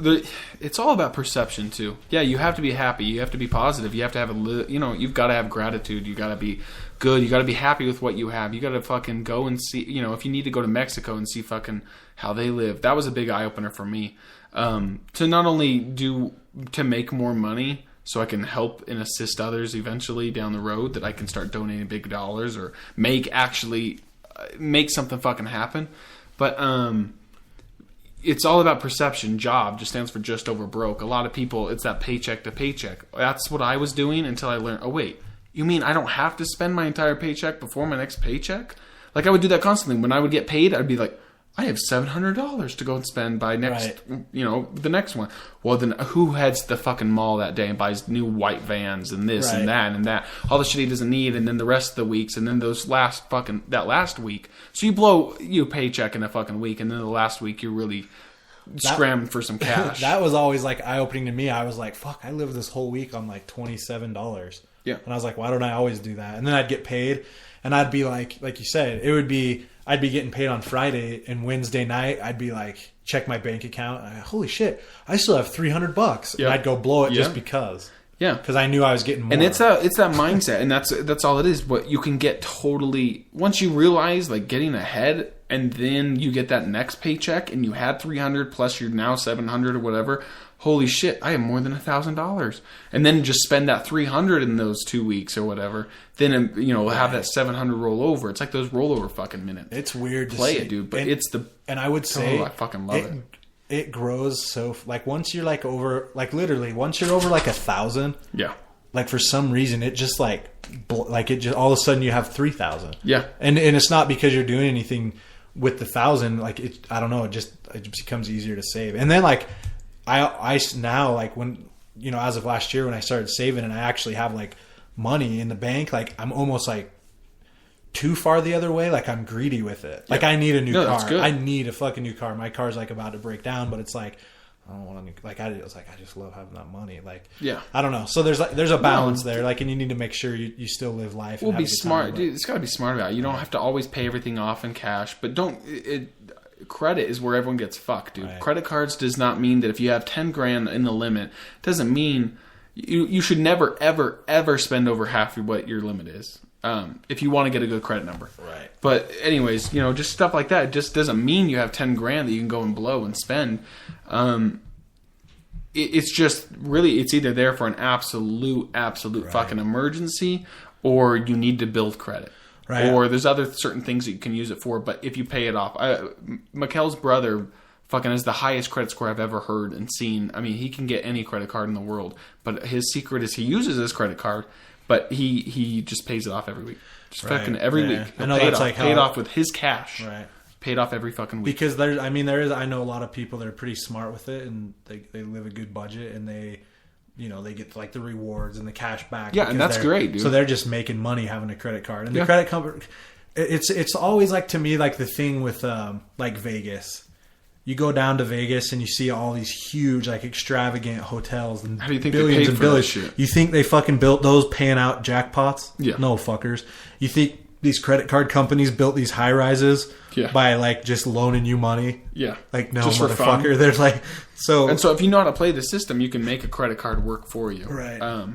it's all about perception too. Yeah, you have to be happy. You have to be positive. You have to have you've got to have gratitude. You got to be good. You got to be happy with what you have. You got to fucking go and see, if you need to go to Mexico and see fucking how they live. That was a big eye opener for me. To not only to make more money so I can help and assist others eventually down the road, that I can start donating big dollars or make something fucking happen. But, it's all about perception. Job just stands for just over broke. A lot of people, it's that paycheck to paycheck. That's what I was doing until I learned, oh wait, you mean I don't have to spend my entire paycheck before my next paycheck? Like, I would do that constantly. When I would get paid, I'd be like, I have $700 to go and spend by next, the next one. Well, then who heads to the fucking mall that day and buys new white Vans and this and that, all the shit he doesn't need, and then the rest of the weeks, and then that last week. So you blow your paycheck in a fucking week, and then the last week you're really scrambling for some cash. That was always like eye-opening to me. I was like, fuck, I lived this whole week on like $27. Yeah. And I was like, why don't I always do that? And then I'd get paid, and I'd be like you said, I'd be getting paid on Friday, and Wednesday night I'd be like, check my bank account. And holy shit, I still have $300. And I'd go blow it just because. Yeah, because I knew I was getting more. And it's that mindset, and that's all it is. But you can get totally, once you realize like getting ahead, and then you get that next paycheck, and you had $300 plus you're now $700 or whatever. Holy shit, I have more than $1,000, and then just spend that $300 in those 2 weeks or whatever. Then have that $700 roll over. It's like those rollover fucking minutes. It's weird to play it, dude. But and I would say I fucking love it. It grows so like once you're like over like literally once you're over like 1,000. Yeah. Like for some reason it just like it just all of a sudden you have 3,000. Yeah. And it's not because you're doing anything with the 1,000. Like I don't know. It just becomes easier to save. And then like. I now like when as of last year when I started saving and I actually have like money in the bank, like I'm almost like too far the other way. Like I'm greedy with it. Like I need a new car. That's good. I need a fucking new car. My car's like about to break down, but it's like I don't want to. Like I just love having that money. Like I don't know. So there's a balance there. Like and you need to make sure you still live life. Well, be smart, dude. It's got to be smart about it. You don't have to always pay everything off in cash, but don't. Credit is where everyone gets fucked, dude. Right. Credit cards does not mean that if you have 10 grand in the limit, doesn't mean you should never, ever, ever spend over half what your limit is. If you want to get a good credit number. Right. But anyways, just stuff like that. It just doesn't mean you have 10 grand that you can go and blow and spend. It's just really, it's either there for an absolute fucking emergency, or you need to build credit. Right. Or there's other certain things that you can use it for, but if you pay it off. McCloud's brother fucking has the highest credit score I've ever heard and seen. I mean, he can get any credit card in the world, but his secret is he uses his credit card, but he just pays it off every week. Just fucking every week. He'll pay it off with his cash. Right. Paid off every fucking week. Because I know a lot of people that are pretty smart with it, and they live a good budget, and they get like the rewards and the cash back. Yeah, and that's great, dude. So they're just making money having a credit card. And the credit company, it's always like to me like the thing with like Vegas. You go down to Vegas and you see all these huge like extravagant hotels and how do you think billions they paid and for billions. That shit? You think they fucking built those paying out jackpots? Yeah. No fuckers. You think these credit card companies built these high rises by like just loaning you money? Yeah. Like no just motherfucker. They're like so. And so if you know how to play the system, you can make a credit card work for you. Right.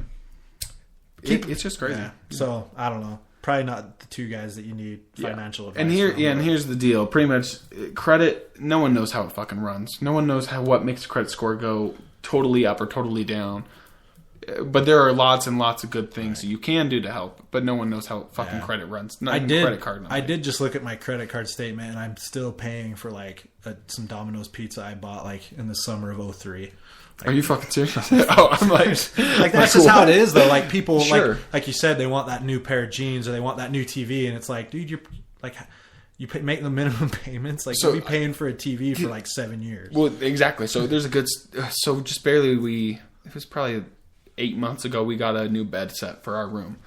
It's just crazy. Yeah. So I don't know. Probably not the two guys that you need financial advice. And here's the deal. Pretty much credit. No one knows how it fucking runs. No one knows what makes a credit score go totally up or totally down. But there are lots and lots of good things that you can do to help, but no one knows how fucking credit runs. Credit card. I did just look at my credit card statement, and I'm still paying for like some Domino's pizza I bought like in the summer of 2003. Are you fucking serious? Oh, I'm like that's just how it is though. Like people, like you said, they want that new pair of jeans or they want that new TV, and it's like, dude, you're like. You make the minimum payments. Like, you'll be paying for a TV for like 7 years. Well, exactly. So there's a good. So just barely it was probably 8 months ago, we got a new bed set for our room.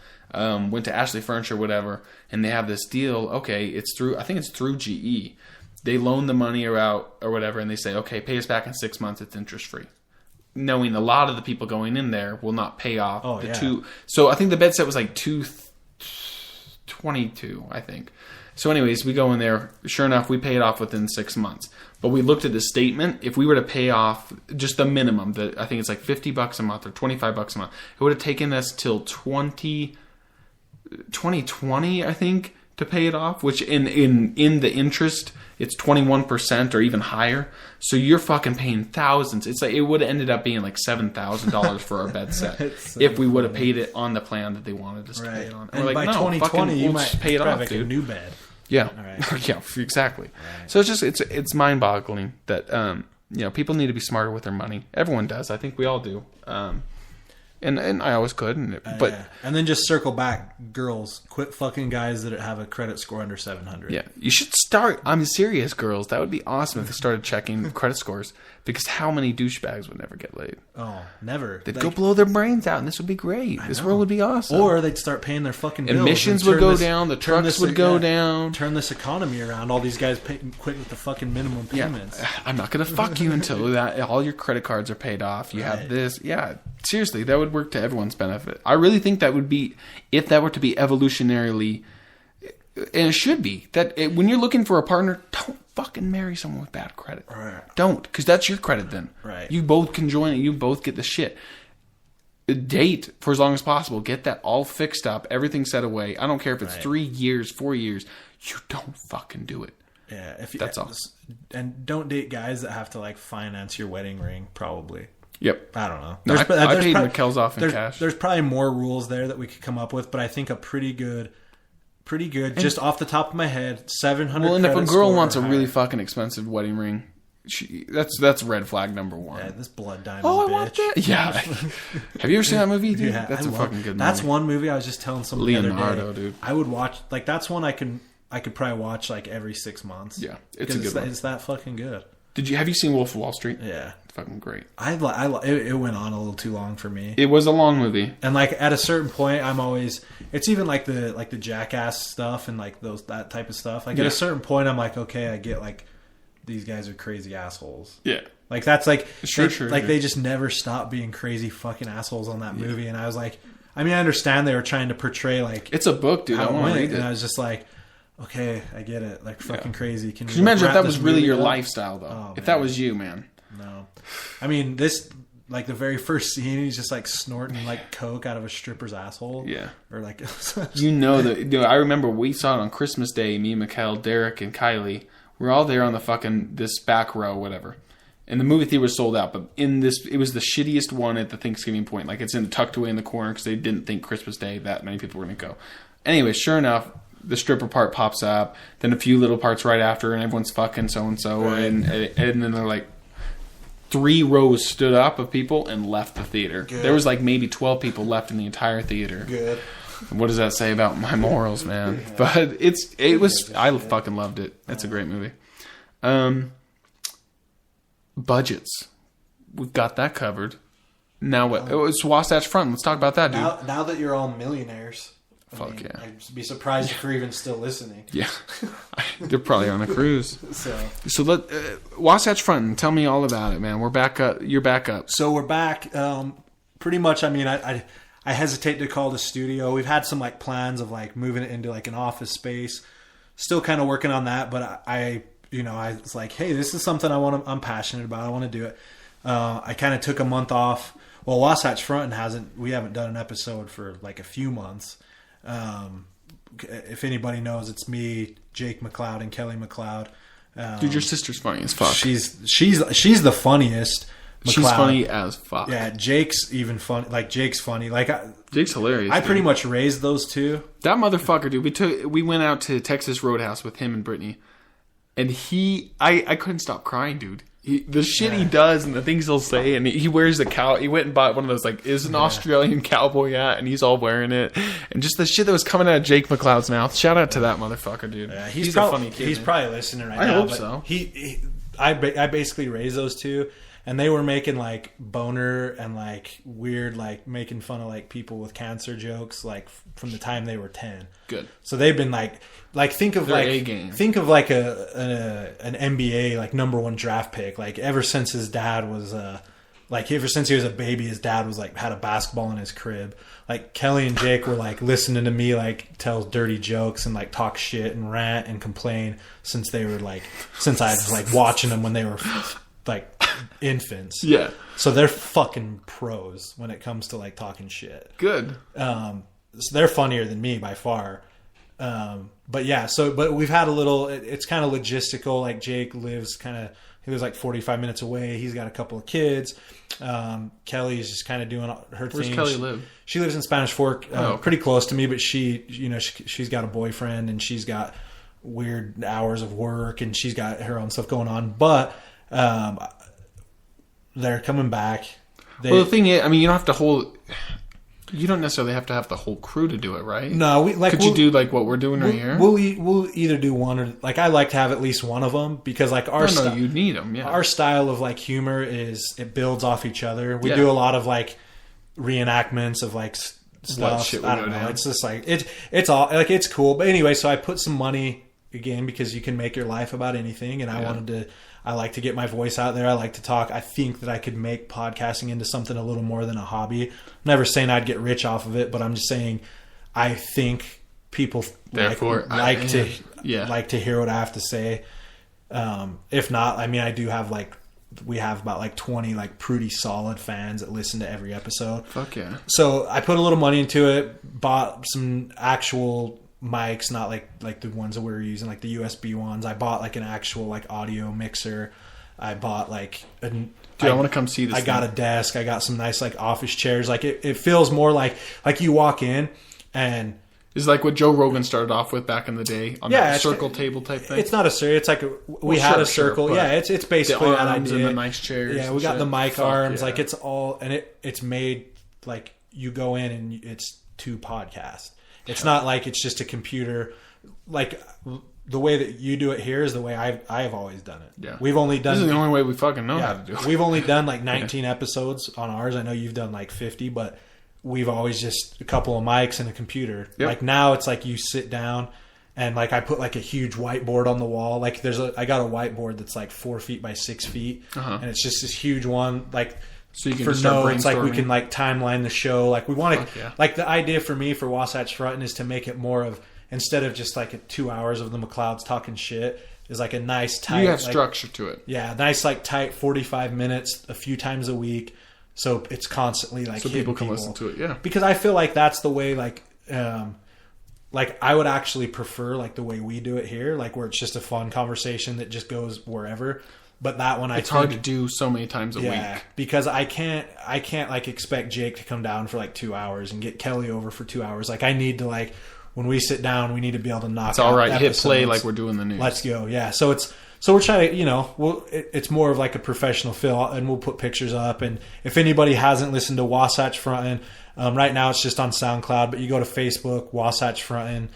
Went to Ashley Furniture, whatever, and they have this deal. Okay, I think it's through GE. They loan the money out or whatever, and they say, okay, pay us back in 6 months. It's interest free. Knowing a lot of the people going in there will not pay off two. So I think the bed set was like $222, I think. So anyways, we go in there. Sure enough, we pay it off within 6 months. But we looked at the statement. If we were to pay off just the minimum, I think it's like $50 a month or $25 a month, it would have taken us till 2020, I think, to pay it off. Which in the interest, it's 21% or even higher. So you're fucking paying thousands. It's like it would have ended up being like $7,000 for our bed set if we would have paid it on the plan that they wanted us to pay it on. And we're like, by 2020, you might pay it off, like dude. A new bed. Yeah. All right. Yeah, exactly. Right. So it's mind-boggling that people need to be smarter with their money. Everyone does. I think we all do. And I always could. But yeah. And then just circle back, girls, quit fucking guys that have a credit score under 700. Yeah, you should start. I'm serious, girls. That would be awesome if they started checking credit scores. Because how many douchebags would never get laid? Oh, never. They'd go blow their brains out, and this would be great. This world would be awesome. Or they'd start paying their fucking bills. Emissions would go down. The trucks would go down. Turn this economy around. All these guys quit with the fucking minimum payments. Yeah. I'm not going to fuck you until that all your credit cards are paid off. You have this. Yeah, seriously, that would work to everyone's benefit. I really think that would be, if that were to be evolutionarily, and it should be, that when you're looking for a partner, don't fucking marry someone with bad credit. Right. Don't, because that's your credit then. Right. You both can join it. You both get the shit. Date for as long as possible. Get that all fixed up. Everything set away. I don't care if it's 3 years, 4 years. You don't fucking do it. Yeah. That's all. And don't date guys that have to like finance your wedding ring, probably. Yep. I don't know. No, I paid McKell's off in cash. There's probably more rules there that we could come up with, but I think a pretty good, just off the top of my head, 700. Well, and if a girl wants a really fucking expensive wedding ring, that's red flag number one. Yeah, this blood diamond. Oh, I bitch. want that. Yeah. Have you ever seen that movie, dude? Yeah, that's a fucking good movie. That's one movie I was just telling someone the other day. Dude. I would watch, like, that's one I could probably watch like every 6 months. Yeah, it's a good one. It's that fucking good. Have you seen Wolf of Wall Street? Yeah. It's fucking great. It went on a little too long for me. It was a long movie. And like at a certain point, it's even like the Jackass stuff and like that type of stuff. Like at a certain point, I'm like, okay, I get like these guys are crazy assholes. Yeah. Like that's like, sure. They just never stopped being crazy fucking assholes on that movie. And I was like, I mean, I understand they were trying to portray like, it's a book, dude. I want to read it. And I was just like, okay, I get it. Like fucking crazy. Can you imagine if that was really your lifestyle, though? Oh, if that was you, man. No, I mean this. Like the very first scene, he's just like snorting like coke out of a stripper's asshole. Yeah, or like I remember we saw it on Christmas Day. Me, McCloud, Derek, and Kylie. We're all there on the fucking this back row, whatever. And the movie theater was sold out, but it was the shittiest one at the Thanksgiving point. Like it's tucked away in the corner because they didn't think Christmas Day that many people were going to go. Anyway, sure enough, the stripper part pops up, then a few little parts right after, and everyone's fucking so-and-so, and then they're like, 3 rows stood up of people and left the theater. Good. There was like maybe 12 people left in the entire theater. Good. What does that say about my morals, man? Yeah. But I fucking loved it. It's a great movie. Budgets. We've got that covered. Now what? It's Wasatch Front. Let's talk about that, dude. Now that you're all millionaires. Fuck yeah. I'd be surprised if you're even still listening. Yeah. They're probably on a cruise. So Wasatch Front'N, tell me all about it, man. We're back up. You're back up. So we're back. Pretty much, I mean, I hesitate to call it a studio. We've had some like plans of like moving it into like an office space. Still kind of working on that, but I was like, hey, this is something I'm passionate about. I want to do it. I kind of took a month off. Well, Wasatch Front'N we haven't done an episode for like a few months. If anybody knows, it's me, Jake McCloud, and Kelly McCloud. Dude, your sister's funny as fuck. She's the funniest. McCloud. She's funny as fuck. Yeah, Jake's even funny. Like Jake's funny. Like Jake's hilarious. I pretty much raised those two. That motherfucker, dude. We went out to Texas Roadhouse with him and Brittany, and I couldn't stop crying, dude. The shit he does and the things he'll say, and he wears the cow. He went and bought one of those like an Australian cowboy hat, and he's all wearing it, and just the shit that was coming out of Jake McCloud's mouth. Shout out to that motherfucker, dude. Yeah, he's a funny kid. He's probably listening right now. I hope so. I basically raised those two, and they were making like boner and like weird like making fun of like people with cancer jokes like from the time they were 10. Good. So they've been like think of their like A-game. Think of like an NBA like number 1 draft pick. Like ever since his dad was ever since he was a baby, his dad was like had a basketball in his crib. Like Kelly and Jake were like listening to me like tell dirty jokes and like talk shit and rant and complain since I was like watching them when they were like infants. Yeah. So they're fucking pros when it comes to like talking shit. Good. So they're funnier than me by far. But we've had a little, it's kind of logistical. Like Jake lives like 45 minutes away. He's got a couple of kids. Kelly's just kind of doing her thing. Where's Kelly live? She lives in Spanish Fork, pretty close to me, but she's got a boyfriend and she's got weird hours of work and she's got her own stuff going on. But, they're coming back. Well, the thing is, I mean, you don't necessarily have to have the whole crew to do it, right? No, could you do like what we're doing right here? We'll either do one or like I like to have at least one of them because like you need them. Yeah, our style of like humor is it builds off each other. We do a lot of like reenactments of like stuff. I don't know. It's just like it's all like it's cool. But anyway, so I put some money again because you can make your life about anything, and I like to get my voice out there. I like to talk. I think that I could make podcasting into something a little more than a hobby. I'm never saying I'd get rich off of it, but I'm just saying I think people like to hear what I have to say. If not, I mean, I do have we have about like 20 like pretty solid fans that listen to every episode. Fuck yeah. So I put a little money into it, bought some actual mics, not like the ones that we were using, like the USB ones. I bought like an actual like audio mixer. I bought like I want to come see this. I got a desk. I got some nice like office chairs. Like it feels more like you walk in and it's like what Joe Rogan started off with back in the day on that circle table type thing. It's not a circle. It's like we had a circle. Yeah, it's basically the arms and the nice chairs. Yeah, we got the mic arms. Yeah. Like it's all and it's made like you go in and it's 2 podcasts. It's not like it's just a computer. Like the way that you do it here is the way I have always done it. Yeah, we've only done. This is the only way we fucking know how to do it. We've only done like 19 episodes on ours. I know you've done like 50, but we've always just a couple of mics and a computer. Yep. Like now it's like you sit down and like I put like a huge whiteboard on the wall. Like I got a whiteboard that's like 4 feet by 6 feet, and it's just this huge one. Like. So you can for just start notes, like we can like timeline the show. Like we want to, like the idea for me for Wasatch Front'N is to make it more of instead of just like 2 hours of the McClouds talking shit is like a nice tight. You have structure to it. Yeah, nice like tight 45 minutes a few times a week, so it's constantly like so people can listen to it. Yeah, because I feel like that's the way like I would actually prefer like the way we do it here, like where it's just a fun conversation that just goes wherever. But that one, it's hard to do so many times a week because I can't like expect Jake to come down for like 2 hours and get Kelly over for 2 hours. Like I need to like when we sit down, we need to be able to knock. It's all right. Episodes. Hit play like we're doing the news. Let's go. Yeah. So we're trying to it's more of like a professional feel, and we'll put pictures up. And if anybody hasn't listened to Wasatch Front'N, right now it's just on SoundCloud, but you go to Facebook Wasatch Front'N.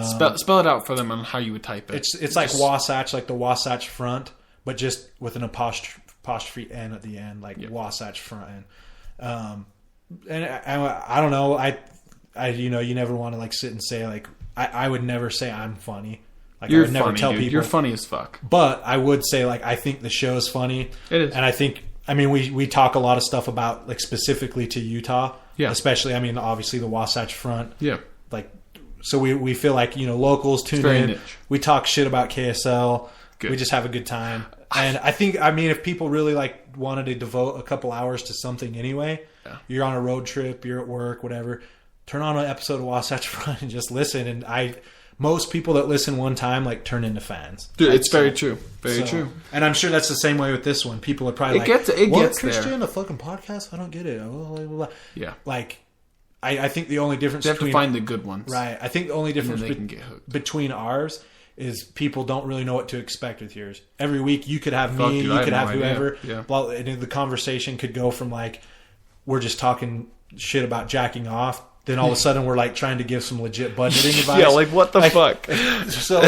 Spell it out for them on how you would type it. It's like Wasatch, like the Wasatch Front. But just with an apostrophe N at the end, like Wasatch Front'N. And I don't know. I you never want to like sit and say like I would never say I'm funny. Like You're I would never funny, tell dude. people You're funny as fuck. But I would say like I think the show is funny. It is, and I think we talk a lot of stuff about like specifically to Utah. Yeah, especially obviously the Wasatch Front. Yeah, like so we feel like locals tune in. Niche. We talk shit about KSL. Good. We just have a good time. And I think, if people really like wanted to devote a couple hours to something anyway, you're on a road trip, you're at work, whatever, turn on an episode of Wasatch Front and just listen. And most people that listen one time like turn into fans. Dude, it's very true. Very true. And I'm sure that's the same way with this one. People are probably it gets Christian, there. A fucking podcast? I don't get it. Blah, blah, blah. Yeah. Like, I think the only difference you have to find the good ones. Right. I think the only difference between ours is people don't really know what to expect with yours. Every week you could have me, you could have whoever. Yeah. Well, and the conversation could go from like we're just talking shit about jacking off, then all of a sudden we're like trying to give some legit budgeting advice. Yeah, like what the fuck? So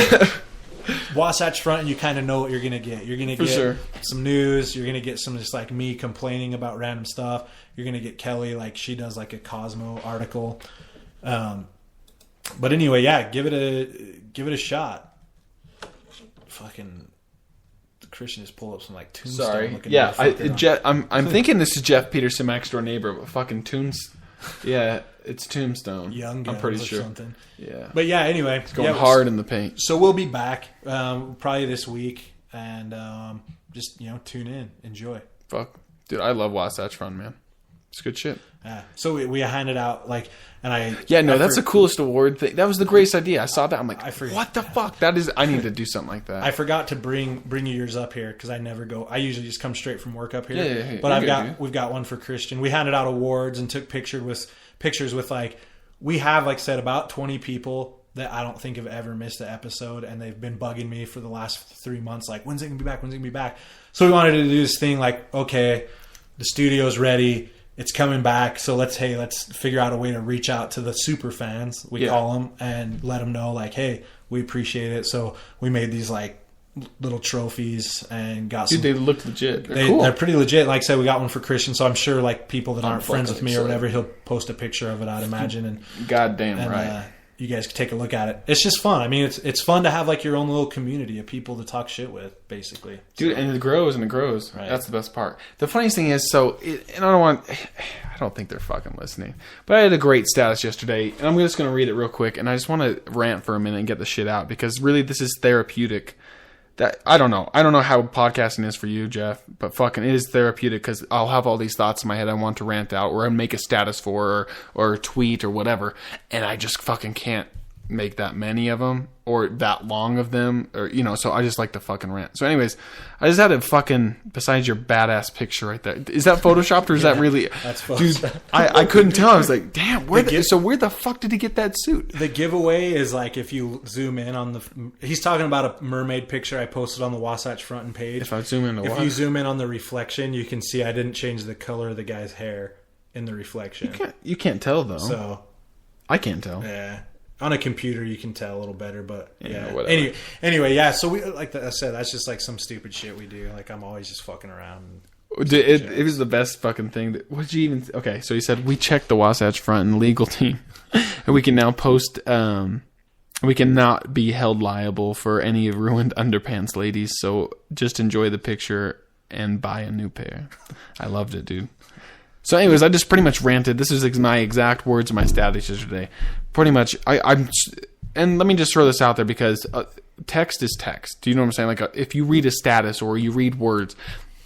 Wasatch Front, and you kind of know what you're gonna get. You're gonna get some news. You're gonna get some just like me complaining about random stuff. You're gonna get Kelly like she does like a Cosmo article. But anyway, yeah, give it a shot. Fucking Christian just pulled up some like Tombstone. Sorry, yeah, I'm thinking this is Jeff Peterson, my next door neighbor, but fucking yeah, it's Tombstone. Young Guns, I'm pretty or sure. Something. Yeah, but yeah, anyway, it's going hard in the paint. So we'll be back probably this week, and just tune in, enjoy. Fuck, dude, I love Wasatch Front, man. It's good shit. So we handed out like, and that's the coolest award thing. That was the greatest idea. I saw that. I'm like, what the fuck? That is. I need to do something like that. I forgot to bring yours up here because I never go. I usually just come straight from work up here. Yeah. But we've got one for Christian. We handed out awards and took pictures with like we have like said about 20 people that I don't think have ever missed an episode, and they've been bugging me for the last 3 months. Like, when's it gonna be back? When's it gonna be back? So we wanted to do this thing like, okay. the studio's ready. It's coming back. So let's figure out a way to reach out to the super fans. We call them and let them know like, hey, we appreciate it. So we made these like little trophies and got some. Dude, they look legit. They're pretty legit. Like I said, we got one for Christian. So I'm sure like people that aren't friends with me or whatever, he'll post a picture of it, I'd imagine. And goddamn right. You guys can take a look at it. It's just fun. I mean, it's fun to have like your own little community of people to talk shit with, basically. Dude, and it grows and it grows. Right. That's the best part. The funniest thing is, and I don't think they're fucking listening, but I had a great status yesterday, and I'm just going to read it real quick, and I just want to rant for a minute and get the shit out, because really this is therapeutic. That I don't know how podcasting is for you, Jeff, but fucking it is therapeutic, because I'll have all these thoughts in my head I want to rant out or make a status for or tweet or whatever, and I just fucking can't make that many of them or that long of them, or so I just like to fucking rant. So anyways, I just had a fucking, besides your badass picture right there, is that photoshopped or is that really? That's photoshopped. Dude, I couldn't tell. I was like, damn, where the fuck did he get that suit? The giveaway is like, if you zoom in on he's talking about a mermaid picture I posted on the Wasatch Front'N page. If I zoom in, you zoom in on the reflection, you can see I didn't change the color of the guy's hair in the reflection. You can't tell though. So I can't tell. Yeah. On a computer, you can tell a little better, but yeah. Whatever. Anyway, yeah. So we, like I said, that's just like some stupid shit we do. Like I'm always just fucking around. It was the best fucking thing. What did you even? Okay, so he said we checked the Wasatch Front'N legal team, and we can now post. We cannot be held liable for any ruined underpants, ladies. So just enjoy the picture and buy a new pair. I loved it, dude. So anyways, I just pretty much ranted. This is my exact words of my status yesterday. Pretty much, and let me just throw this out there, because text is text. Do you know what I'm saying? Like if you read a status or you read words,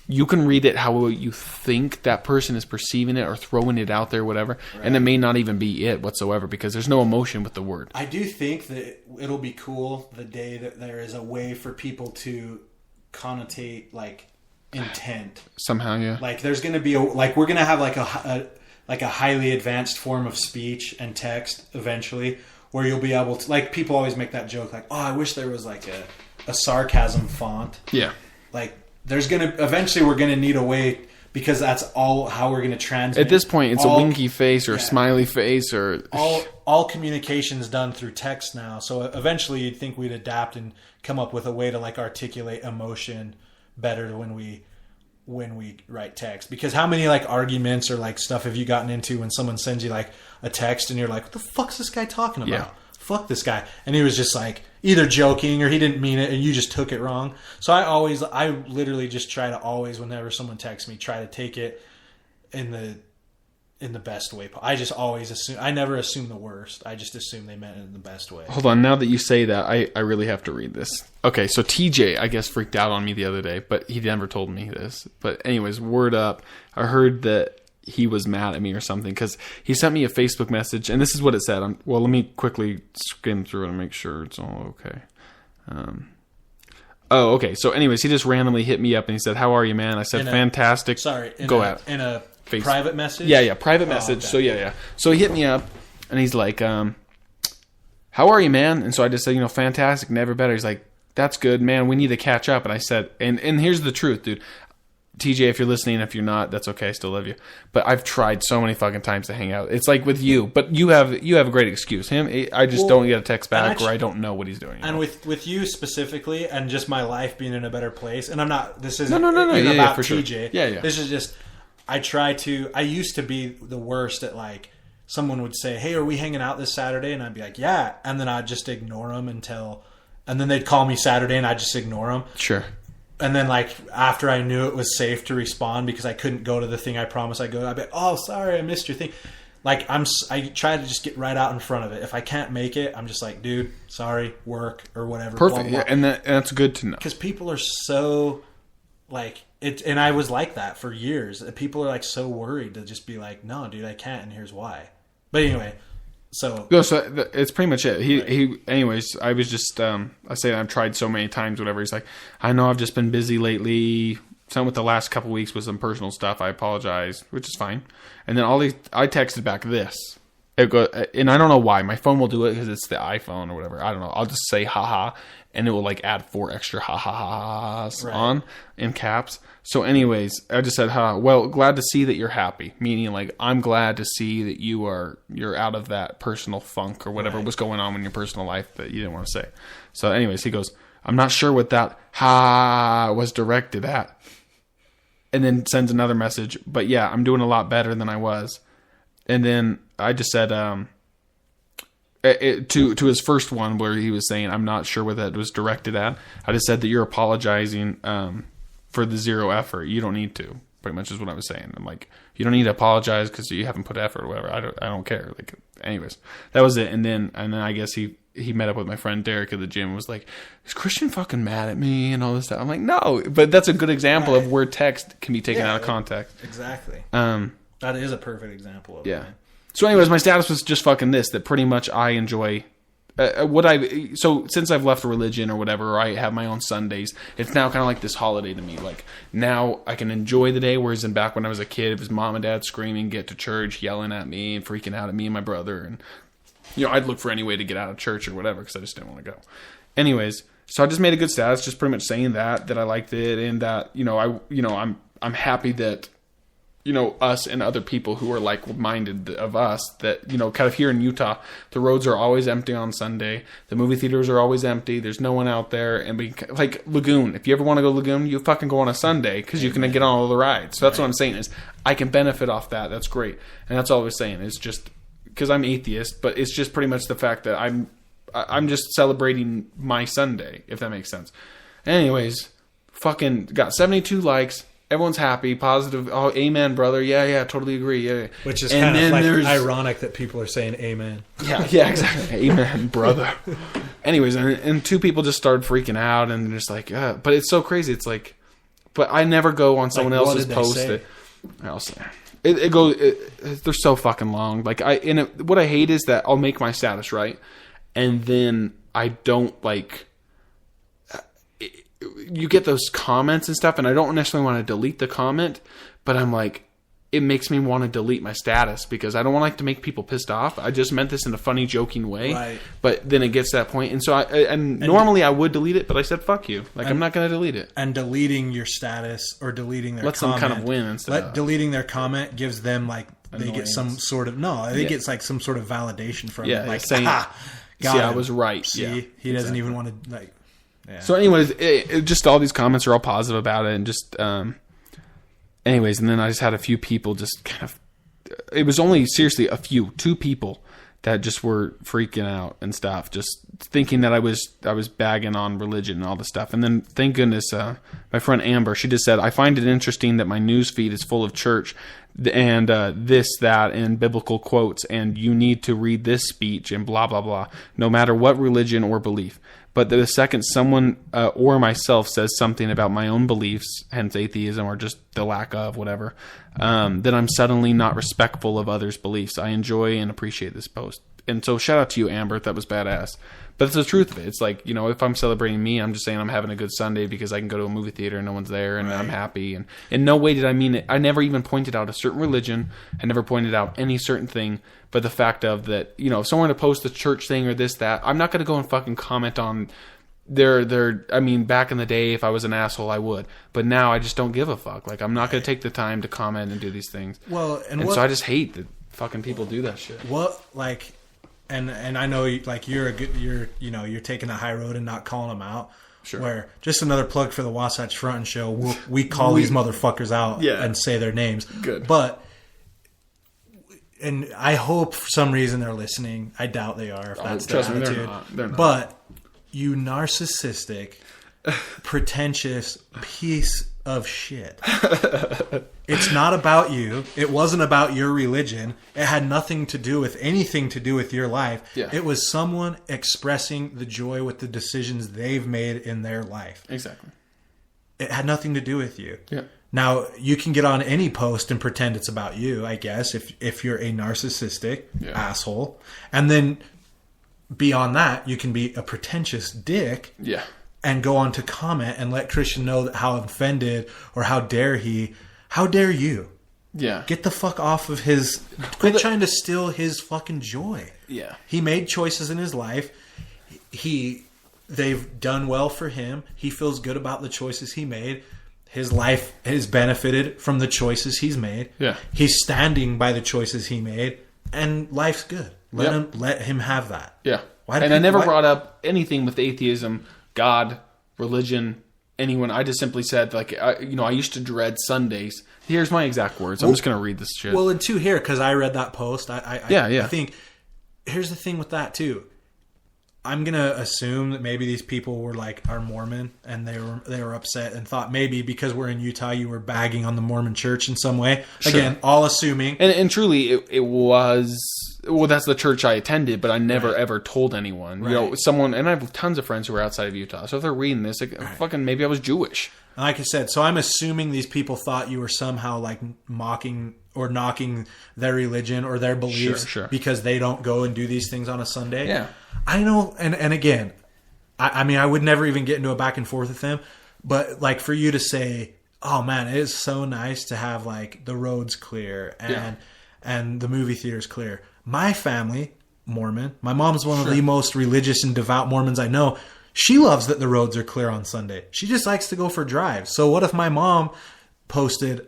you can read it how you think that person is perceiving it or throwing it out there, whatever. Right. And it may not even be it whatsoever, because there's no emotion with the word. I do think that it'll be cool the day that there is a way for people to connotate like intent somehow. Yeah, like there's gonna be we're gonna have like a highly advanced form of speech and text eventually, where you'll be able to, like, people always make that joke like, oh, I wish there was like a sarcasm font. Yeah, like there's gonna eventually, we're gonna need a way, because that's all how we're gonna transmit. At this point, it's a winky face or a smiley face, or all communication is done through text now. So eventually you'd think we'd adapt and come up with a way to like articulate emotion better when we write text. Because how many like arguments or like stuff have you gotten into when someone sends you like a text and you're like, what the fuck's this guy talking about? Yeah. Fuck this guy. And he was just like either joking or he didn't mean it and you just took it wrong. So I literally just try to always, whenever someone texts me, try to take it in the best way. I just always assume, I never assume the worst. I just assume they meant it in the best way. Hold on, now that you say that, I really have to read this. Okay, so TJ, I guess, freaked out on me the other day, but he never told me this. But anyways, word up, I heard that he was mad at me or something, because he sent me a Facebook message, and this is what it said. Well, let me quickly skim through it and make sure it's all okay. Oh, okay. So anyways, he just randomly hit me up and he said, how are you, man? I said, fantastic. Go at it. In a private message? Yeah, private message. Okay. So yeah. So he hit me up and he's like, how are you, man? And so I just said, fantastic, never better. He's like, that's good, man. We need to catch up. And I said, and here's the truth, dude. TJ, if you're listening, if you're not, that's okay. I still love you. But I've tried so many fucking times to hang out. It's like with you, but you have a great excuse. Him, I just don't get a text back, or I don't know what he's doing. And with you specifically, and just my life being in a better place. And I'm not. This isn't no. about for TJ. Sure. Yeah. This is just. I used to be the worst at like, someone would say, hey, are we hanging out this Saturday? And I'd be like, yeah. And then I'd just ignore them and then they'd call me Saturday and I'd just ignore them. Sure. And then like after I knew it was safe to respond because I couldn't go to the thing I promised I'd go to, I'd be like, oh, sorry, I missed your thing. Like I try to just get right out in front of it. If I can't make it, I'm just like, dude, sorry, work or whatever. Perfect. Blah, blah. Yeah, and that's good to know. Because people are so like it, and I was like that for years. People are like so worried to just be like, no, dude, I can't, and here's why. But anyway, so it's pretty much it. He anyways, I was just I say I've tried so many times, whatever. He's like, I know I've just been busy lately. Some with the last couple weeks with some personal stuff. I apologize, which is fine. And then I texted back this. It go, and I don't know why. My phone will do it because it's the iPhone or whatever. I don't know. I'll just say haha. and it will like add 4 extra ha ha ha's on in caps. So anyways, I just said, well, glad to see that you're happy. Meaning like, I'm glad to see that you're out of that personal funk or whatever was going on in your personal life that you didn't want to say. So anyways, he goes, I'm not sure what that ha was directed at. And then sends another message, but yeah, I'm doing a lot better than I was. And then I just said, to his first one where he was saying, I'm not sure what that was directed at. I just said that you're apologizing for the zero effort. You don't need to. Pretty much is what I was saying. I'm like, you don't need to apologize because you haven't put effort or whatever. I don't care. Like, anyways, that was it. And then I guess he met up with my friend Derek at the gym and was like, is Christian fucking mad at me and all this stuff? I'm like, no, but that's a good example of where text can be taken out of context. Exactly. That is a perfect example of it. So anyways, my status was just fucking this, that pretty much I enjoy so since I've left religion or whatever, or I have my own Sundays, it's now kind of like this holiday to me. Like, now I can enjoy the day, whereas in back when I was a kid, it was mom and dad screaming, get to church, yelling at me and freaking out at me and my brother. And, I'd look for any way to get out of church or whatever because I just didn't want to go. Anyways, so I just made a good status, just pretty much saying that I liked it and that, I'm happy that, us and other people who are like-minded of us that, kind of here in Utah, the roads are always empty on Sunday. The movie theaters are always empty. There's no one out there. And like Lagoon, if you ever want to go Lagoon, you fucking go on a Sunday because you can get on all the rides. So that's what I'm saying is I can benefit off that. That's great. And that's all I was saying. It's just because I'm atheist, but it's just pretty much the fact that I'm just celebrating my Sunday, if that makes sense. Anyways, fucking got 72 likes. Everyone's happy, positive. Oh, amen, brother. Yeah, totally agree. Yeah. Which is kind of like ironic that people are saying amen. Yeah, exactly. Amen, brother. Anyways, and 2 people just started freaking out and just like, but it's so crazy. It's like, but I never go on someone else's post. It goes. They're so fucking long. Like what I hate is that I'll make my status right, and then I don't like. You get those comments and stuff, and I don't necessarily want to delete the comment, but I'm like, it makes me want to delete my status because I don't want to make people pissed off. I just meant this in a funny, joking way, right. But then it gets to that point, and so normally I would delete it, but I said fuck you, I'm not going to delete it. And deleting your status or deleting their lets them kind of win instead. Deleting their comment gives them they get some sort of it's like some sort of validation from it, like saying, I was right. See, he doesn't even want to Yeah. So anyways, it just all these comments are all positive about it, and just anyways, and then I just had a few people just kind of, it was only seriously 2 people that just were freaking out and stuff, just thinking that I was bagging on religion and all this stuff. And then thank goodness, my friend Amber, she just said, I find it interesting that my news feed is full of church and this, that, and biblical quotes, and you need to read this speech and blah, blah, blah, no matter what religion or belief. But the second someone or myself says something about my own beliefs, hence atheism or just the lack of whatever, then I'm suddenly not respectful of others' beliefs. I enjoy and appreciate this post. And so shout out to you, Amber. That was badass. But it's the truth of it. It's like, if I'm celebrating me, I'm just saying I'm having a good Sunday because I can go to a movie theater and no one's there and I'm happy. And in no way did I mean it. I never even pointed out a certain religion. I never pointed out any certain thing. But the fact of that, if someone were to post a church thing or this, that, I'm not going to go and fucking comment on back in the day, if I was an asshole, I would. But now I just don't give a fuck. Like, I'm not going to take the time to comment and do these things. Well, so I just hate that fucking people do that shit. And I know, you're taking a high road and not calling them out. Sure. Where, just another plug for the Wasatch Front'N show, we call these motherfuckers out and say their names. Good. And I hope for some reason they're listening. I doubt they are, if that's their attitude. They're not. But you narcissistic, pretentious piece of shit. It's not about you. It wasn't about your religion. It had nothing to do with anything to do with your life. Yeah. It was someone expressing the joy with the decisions they've made in their life. Exactly. It had nothing to do with you. Yeah. Now, you can get on any post and pretend it's about you, I guess, if you're a narcissistic asshole. And then beyond that, you can be a pretentious dick. Yeah. And go on to comment and let Christian know how offended or how dare you. Yeah. Get the fuck off of his... Quit trying to steal his fucking joy. Yeah. He made choices in his life. He they've done well for him. He feels good about the choices he made. His life has benefited from the choices he's made. Yeah. He's standing by the choices he made, and life's good. Let him have that. Yeah. I never brought up anything with atheism, God, religion, anyone. I just simply said, like, I used to dread Sundays. Here's my exact words. I'm just going to read this shit. Well, and two here, because I read that post. I think, here's the thing with that, too. I'm going to assume that maybe these people are Mormon, and they were upset and thought maybe because we're in Utah, you were bagging on the Mormon church in some way. Sure. Again, all assuming. And truly, it was... Well, that's the church I attended, but I never ever told anyone. Right. Someone, and I have tons of friends who are outside of Utah. So if they're reading this, fucking maybe I was Jewish. Like I said, so I'm assuming these people thought you were somehow like mocking or knocking their religion or their beliefs because they don't go and do these things on a Sunday. Yeah, I know. And again, I mean, I would never even get into a back and forth with them, but like for you to say, "Oh man, it is so nice to have like the roads clear and the movie theaters clear." My family, Mormon, my mom's one of the most religious and devout Mormons I know. She loves that the roads are clear on Sunday. She just likes to go for drives. So what if my mom posted,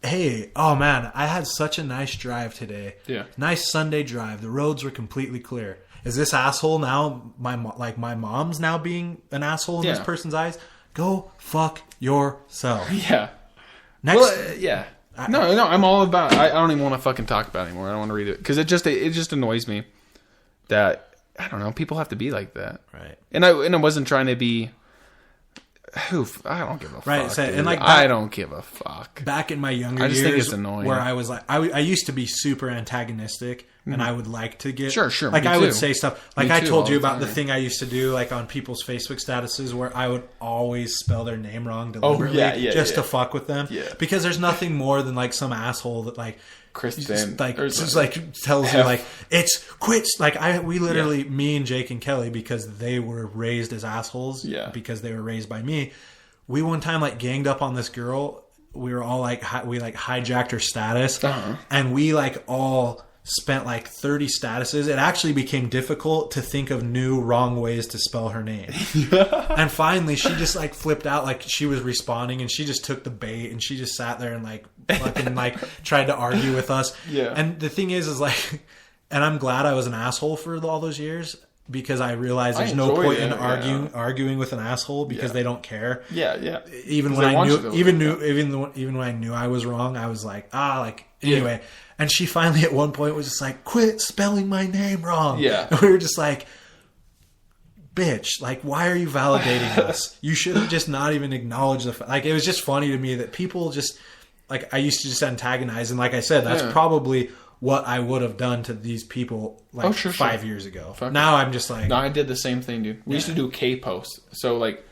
"Hey, oh man, I had such a nice drive today. Yeah. Nice Sunday drive. The roads were completely clear." Is this asshole now, my mom's now being an asshole in this person's eyes? Go fuck yourself. Yeah. Next. Well, yeah. No, I'm all about... I don't even want to fucking talk about it anymore. I don't want to read it. Because it just annoys me that, I don't know, people have to be like that. Right. And I wasn't trying to be... I don't give a fuck. So, and like I don't give a fuck. Back in my younger years... I just think it's annoying. Where I was like... I used to be super antagonistic. And I would like to get... Sure. Like, I would say stuff... Like, I told you about the thing I used to do, like, on people's Facebook statuses where I would always spell their name wrong deliberately just to fuck with them. Yeah. Because there's nothing more than, like, some asshole that, like... Kristen. Like, just, like, tells you, like, it's quits. Like, we literally... Me and Jake and Kelly, because they were raised as assholes... Because they were raised by me... We one time, like, ganged up on this girl. We were all, like... We, like, hijacked her status. Uh-huh. And we, like, all... spent like 30 statuses. It actually became difficult to think of new wrong ways to spell her name. And finally she just like flipped out, like she was responding and she just took the bait and she just sat there and like fucking like tried to argue with us. Yeah. And the thing is like, and I'm glad I was an asshole for all those years because I realized there's no point in arguing with an asshole because they don't care. Yeah. Even when I knew, even when I knew I was wrong, I was like, anyway. And she finally at one point was just like, "Quit spelling my name wrong." Yeah. And we were just like, "Bitch, like, why are you validating us? You should have just not even acknowledged the fact." Like, it was just funny to me that people just, like, I used to just antagonize. And like I said, that's probably what I would have done to these people like 5 years ago. Now I'm just like... No, I did the same thing, dude. We used to do K posts. So, like,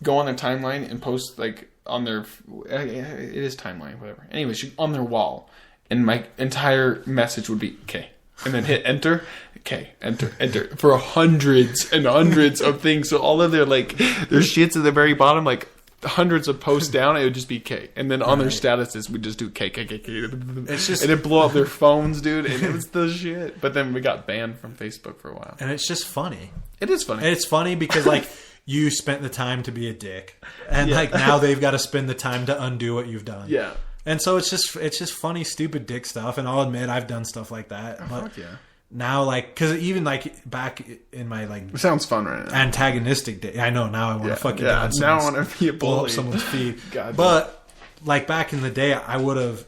go on their timeline and post, like, on their... It is timeline, whatever. Anyways, on their wall. And my entire message would be K. And then hit enter. K. Enter. For hundreds and hundreds of things. So all of their, like, their shits at the very bottom, like, hundreds of posts down, it would just be K. And then on their statuses, we'd just do K. It's just... And it'd blow up their phones, dude. And it was the shit. But then we got banned from Facebook for a while. And it's just funny. It is funny. And it's funny because, like, you spent the time to be a dick. And, like, now they've got to spend the time to undo what you've done. Yeah. And so it's just funny, stupid dick stuff. And I'll admit I've done stuff like that. But fuck yeah. Now, like, because even like back in my like, it sounds fun right now. Antagonistic day. I know now I want to fucking down now I want to be a bully. Blow up someone's feet. But like back in the day, I would have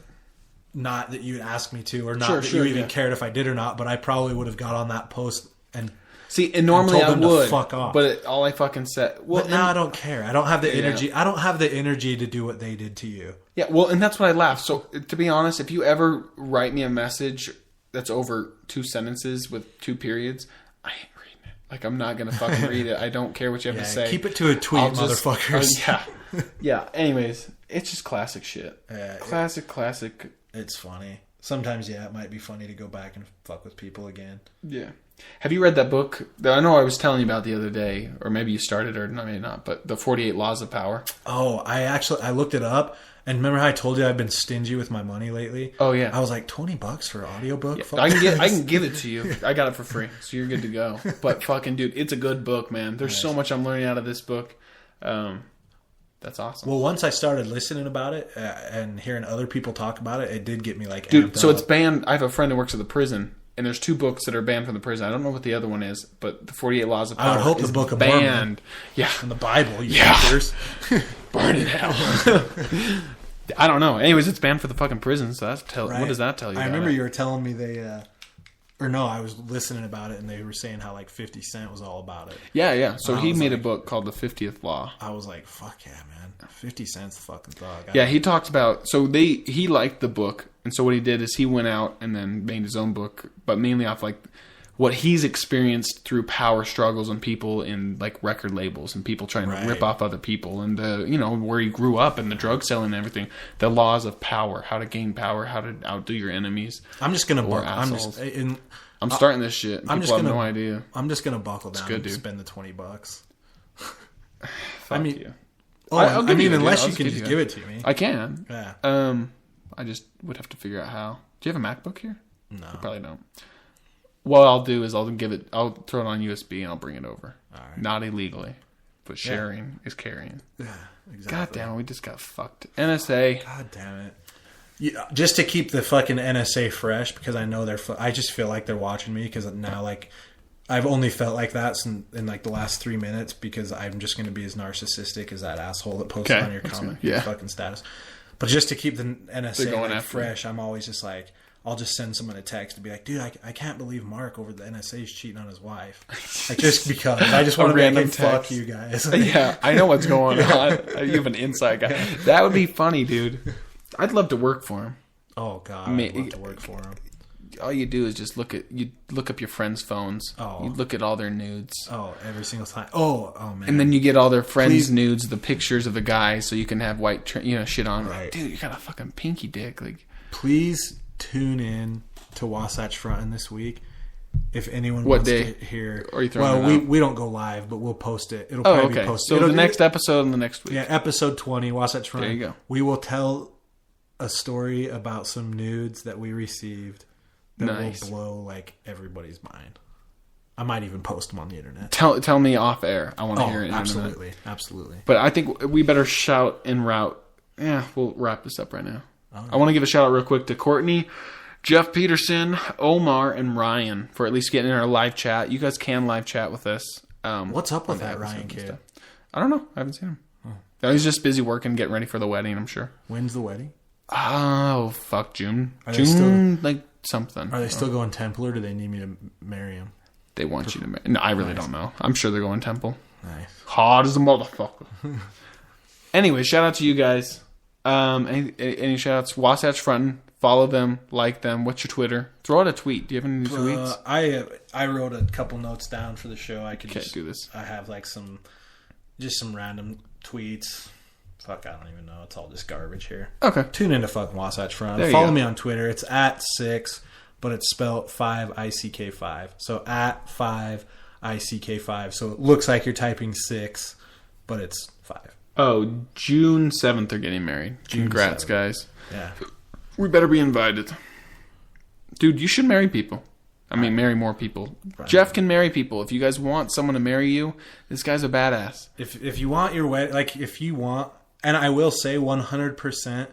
not that you'd ask me to, or not that you even cared if I did or not. But I probably would have got on that post and. See, and normally I would, fuck off. But all I fucking said... Well, but now I don't care. I don't have the energy. I don't have the energy to do what they did to you. Yeah, well, and that's what I laugh. So, to be honest, if you ever write me a message that's over 2 sentences with 2 periods, I ain't reading it. Like, I'm not going to fucking read it. I don't care what you have to say. Keep it to a tweet, motherfuckers. Yeah, anyways, it's just classic shit. Classic. It's funny. Sometimes, it might be funny to go back and fuck with people again. Yeah. Have you read that book that I know I was telling you about the other day, or maybe you started or maybe not, but The 48 Laws of Power? Oh, I looked it up And remember how I told you I've been stingy with my money lately? Oh yeah. I was like, $20 for an audiobook? Yeah, I can give it to you. I got it for free, so you're good to go. But fucking dude, it's a good book, man. There's so much I'm learning out of this book. That's awesome. Well, once I started listening about it and hearing other people talk about it, it did get me like, dude. So up. it's banned. I have a friend who works at the prison, and there's 2 books that are banned from the prison. I don't know what the other one is, but the 48 Laws of Power. I would hope the Book of Mormon. Yeah, and the Bible. Burn in hell. I don't know. Anyways, it's banned for the fucking prison. So that's right. What does that tell you? I remember you were telling me I was listening about it, and they were saying how like 50 Cent was all about it. Yeah. So he made a book called The 50th Law. I was like, fuck yeah, man. 50 Cent's the fucking dog. Yeah, he talked about, so he liked the book, and so what he did is he went out and then made his own book, but mainly off like what he's experienced through power struggles and people in like record labels and people trying to rip off other people, and where he grew up and the drug selling and everything, the laws of power, how to gain power, how to outdo your enemies. I'm just gonna I'm starting this shit. People have no idea. I'm just gonna buckle down and dude. spend the $20. Fuck you. Oh, I mean, unless you can just give it to me. I can. Yeah. I just would have to figure out how. Do you have a MacBook here? No. You probably don't. What I'll do is I'll throw it on USB and I'll bring it over. All right. Not illegally, but sharing is carrying. Yeah, exactly. God damn it, we just got fucked. NSA. God damn it. Yeah, just to keep the fucking NSA fresh, because I know I just feel like they're watching me, because now like I've only felt like that in like the last 3 minutes, because I'm just going to be as narcissistic as that asshole that posted on your comment fucking status. But just to keep the NSA fresh, I'm always just like, I'll just send someone a text to be like, dude, I can't believe Mark over the NSA is cheating on his wife. Like, just because. I just want to make him fuck you guys. Yeah, I know what's going on. You have an inside guy. That would be funny, dude. I'd love to work for him. Oh, God. I'd love to work for him. All you do is just look up your friends' phones. Oh. You look at all their nudes. Oh, every single time. Oh, man. And then you get all their friends' nudes, the pictures of the guys, so you can have white, shit on. Right. Like, dude, you got a fucking pinky dick. Like, please tune in to Wasatch Front'N this week. If anyone wants to hear, we don't go live, but we'll post it. It'll probably be posted. So the next episode in the next week. Yeah, episode 20, Wasatch Front'N. There you go. We will tell a story about some nudes that we received that will blow like everybody's mind. I might even post them on the internet. Tell me off air. I want to hear it. Absolutely. But I think we better shout and route. Yeah, we'll wrap this up right now. I want to give a shout out real quick to Courtney, Jeff Peterson, Omar, and Ryan for at least getting in our live chat. You guys can live chat with us. What's up with that Ryan kid? I don't know. I haven't seen him. Oh. He's just busy working, getting ready for the wedding, I'm sure. When's the wedding? Oh, fuck, June. Something. Are they still going Temple, or do they need me to marry him? They want you to marry. No, I really don't know. I'm sure they're going Temple. Nice. Hard as a motherfucker. Anyway, shout out to you guys. Any shout outs? Wasatch Front'N. Follow them, like them. What's your Twitter? Throw out a tweet. Do you have any tweets? I wrote a couple notes down for the show. I could just do this. I have like some random tweets. Fuck, I don't even know. It's all just garbage here. Okay. Tune into fucking Wasatch Front'N. Follow me on Twitter. It's @6, but it's spelled 5ICK5. So @5ICK5. So it looks like you're typing 6, but it's 5. Oh, June 7th they're getting married. Congrats, 7th. Guys. Yeah. We better be invited. Dude, you should marry people. I mean, marry more people. Right. Jeff can marry people. If you guys want someone to marry you, this guy's a badass. If you want your wedding, like if you want, and I will say 100%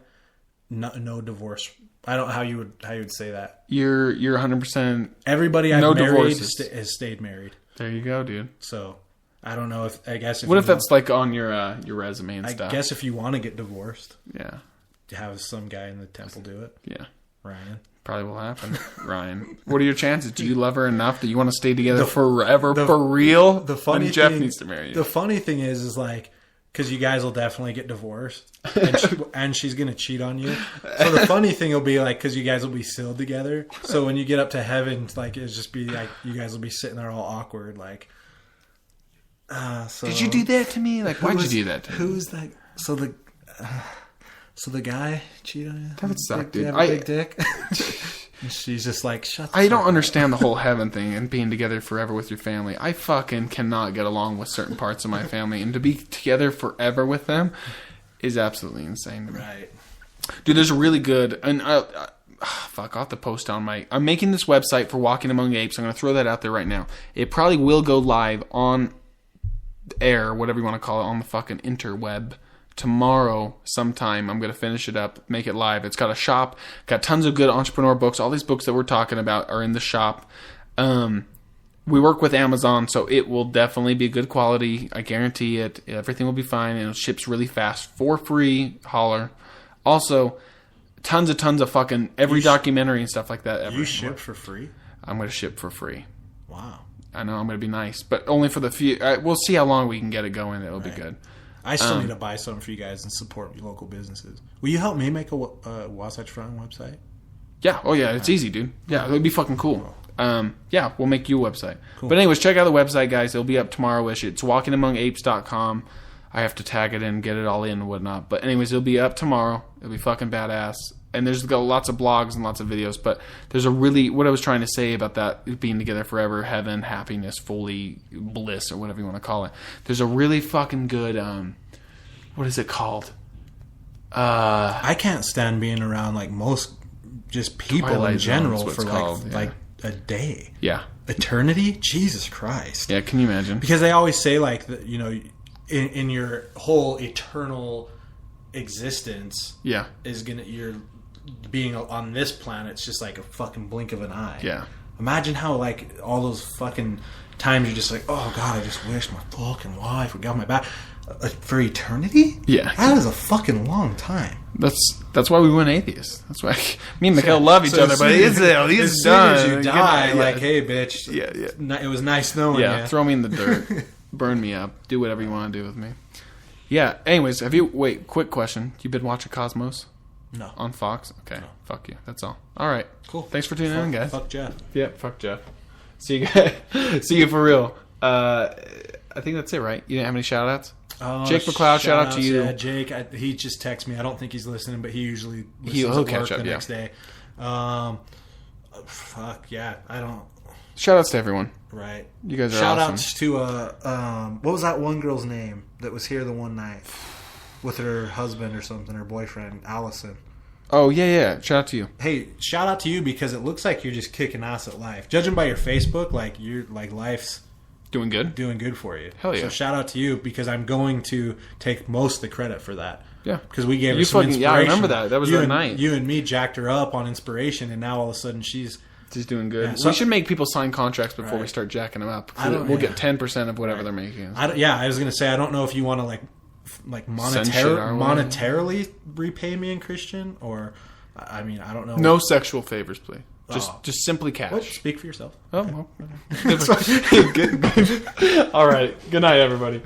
no divorce. I don't know how you would say that. You're 100%. Everybody I've married has stayed married. There you go, dude. So I don't know if what if that's like on your resume and stuff? I guess if you want to get divorced, yeah, have some guy in the temple do it. Yeah, Ryan. Probably will happen. Ryan, what are your chances? Do you love her enough that you want to stay together forever for real? The funny thing, Jeff needs to marry you. The funny thing is like, because you guys will definitely get divorced, and she's gonna cheat on you. So the funny thing will be like, because you guys will be sealed together. So when you get up to heaven, like it'll just be like you guys will be sitting there all awkward, like. So did you do that to me? Like, why'd you do that to me? Who's that? So the guy cheated on you? That would suck, dude. Have a big dick? And she's just like, shut the I don't understand the whole heaven thing and being together forever with your family. I fucking cannot get along with certain parts of my family. And to be together forever with them, is absolutely insane to me. Right. Dude, there's a really good... And fuck, I'll have to post on my... I'm making this website for Walking Among Apes. I'm going to throw that out there right now. It probably will go live on air, whatever you want to call it, on the fucking interweb tomorrow sometime. I'm going to finish it up, make it live. It's got a shop, got tons of good entrepreneur books. All these books that we're talking about are in the shop. We work with Amazon, so it will definitely be good quality. I guarantee it. Everything will be fine, and it ships really fast for free. Holler. Also, tons of fucking every documentary and stuff like that. You ship for free? I'm going to ship for free. Wow. I know I'm going to be nice, but only for the few. We'll see how long we can get it going. It'll be good. I still need to buy something for you guys and support your local businesses. Will you help me make a Wasatch Front'N website? Yeah. Oh, yeah. It's easy, dude. Yeah, it would be fucking cool. Yeah, we'll make you a website. Cool. But anyways, check out the website, guys. It'll be up tomorrow-ish. It's walkingamongapes.com. I have to tag it in, get it all in and whatnot. But anyways, it'll be up tomorrow. It'll be fucking badass. And there's got lots of blogs and lots of videos. But there's a really... What I was trying to say about that being together forever, heaven, happiness, fully bliss, or whatever you want to call it. There's a really fucking good... what is it called? I can't stand being around like most just people Twilight in general Zone is for what it's called, yeah. like a day. Yeah. Eternity? Jesus Christ. Yeah, can you imagine? Because they always say like that, you know, in your whole eternal existence, Yeah. is gonna you're being on this planet. It's just like a fucking blink of an eye. Yeah. Imagine how like all those fucking times you're just like, oh god, I just wish my fucking wife would get on my back. For eternity? Yeah. That is a fucking long time. That's why we went atheist. That's why me and McCloud love each other, but he's done. As soon as you die, like, hey, bitch. Yeah. It was nice knowing you. Yeah, throw me in the dirt. Burn me up. Do whatever you want to do with me. Yeah, anyways, wait, quick question. You been watching Cosmos? No. On Fox? Okay, No. Fuck you. That's all. All right. Cool. Thanks for tuning in, guys. Fuck Jeff. Yeah, fuck Jeff. See you guys. See you for real. I think that's it, right? You didn't have any shout-outs? Jake McCloud, shout out to you. Yeah, Jake. He just texted me. I don't think he's listening, but he usually listens He'll at catch work up, the next day. Fuck yeah, I don't. Shout outs to everyone. Right. You guys are shout awesome. outs to what was that one girl's name that was here the one night with her husband or something, her boyfriend, Allison. Oh yeah. Shout out to you. Hey, shout out to you because it looks like you're just kicking ass at life. Judging by your Facebook, like you're like life's doing good for you. Hell yeah. So shout out to you because I'm going to take most of the credit for that. Yeah. Because we gave her some inspiration. Yeah, I remember that. That was that night. You and me jacked her up on inspiration, and now all of a sudden she's doing good. Yeah, so, we should make people sign contracts before we start jacking them up. We'll get 10% of whatever they're making. I was going to say, I don't know if you want to like monetarily repay me in Christian, or I mean, I don't know. No sexual favors, please. Just simply cash. What? Speak for yourself. Oh, well. Good. All right. Good night, everybody.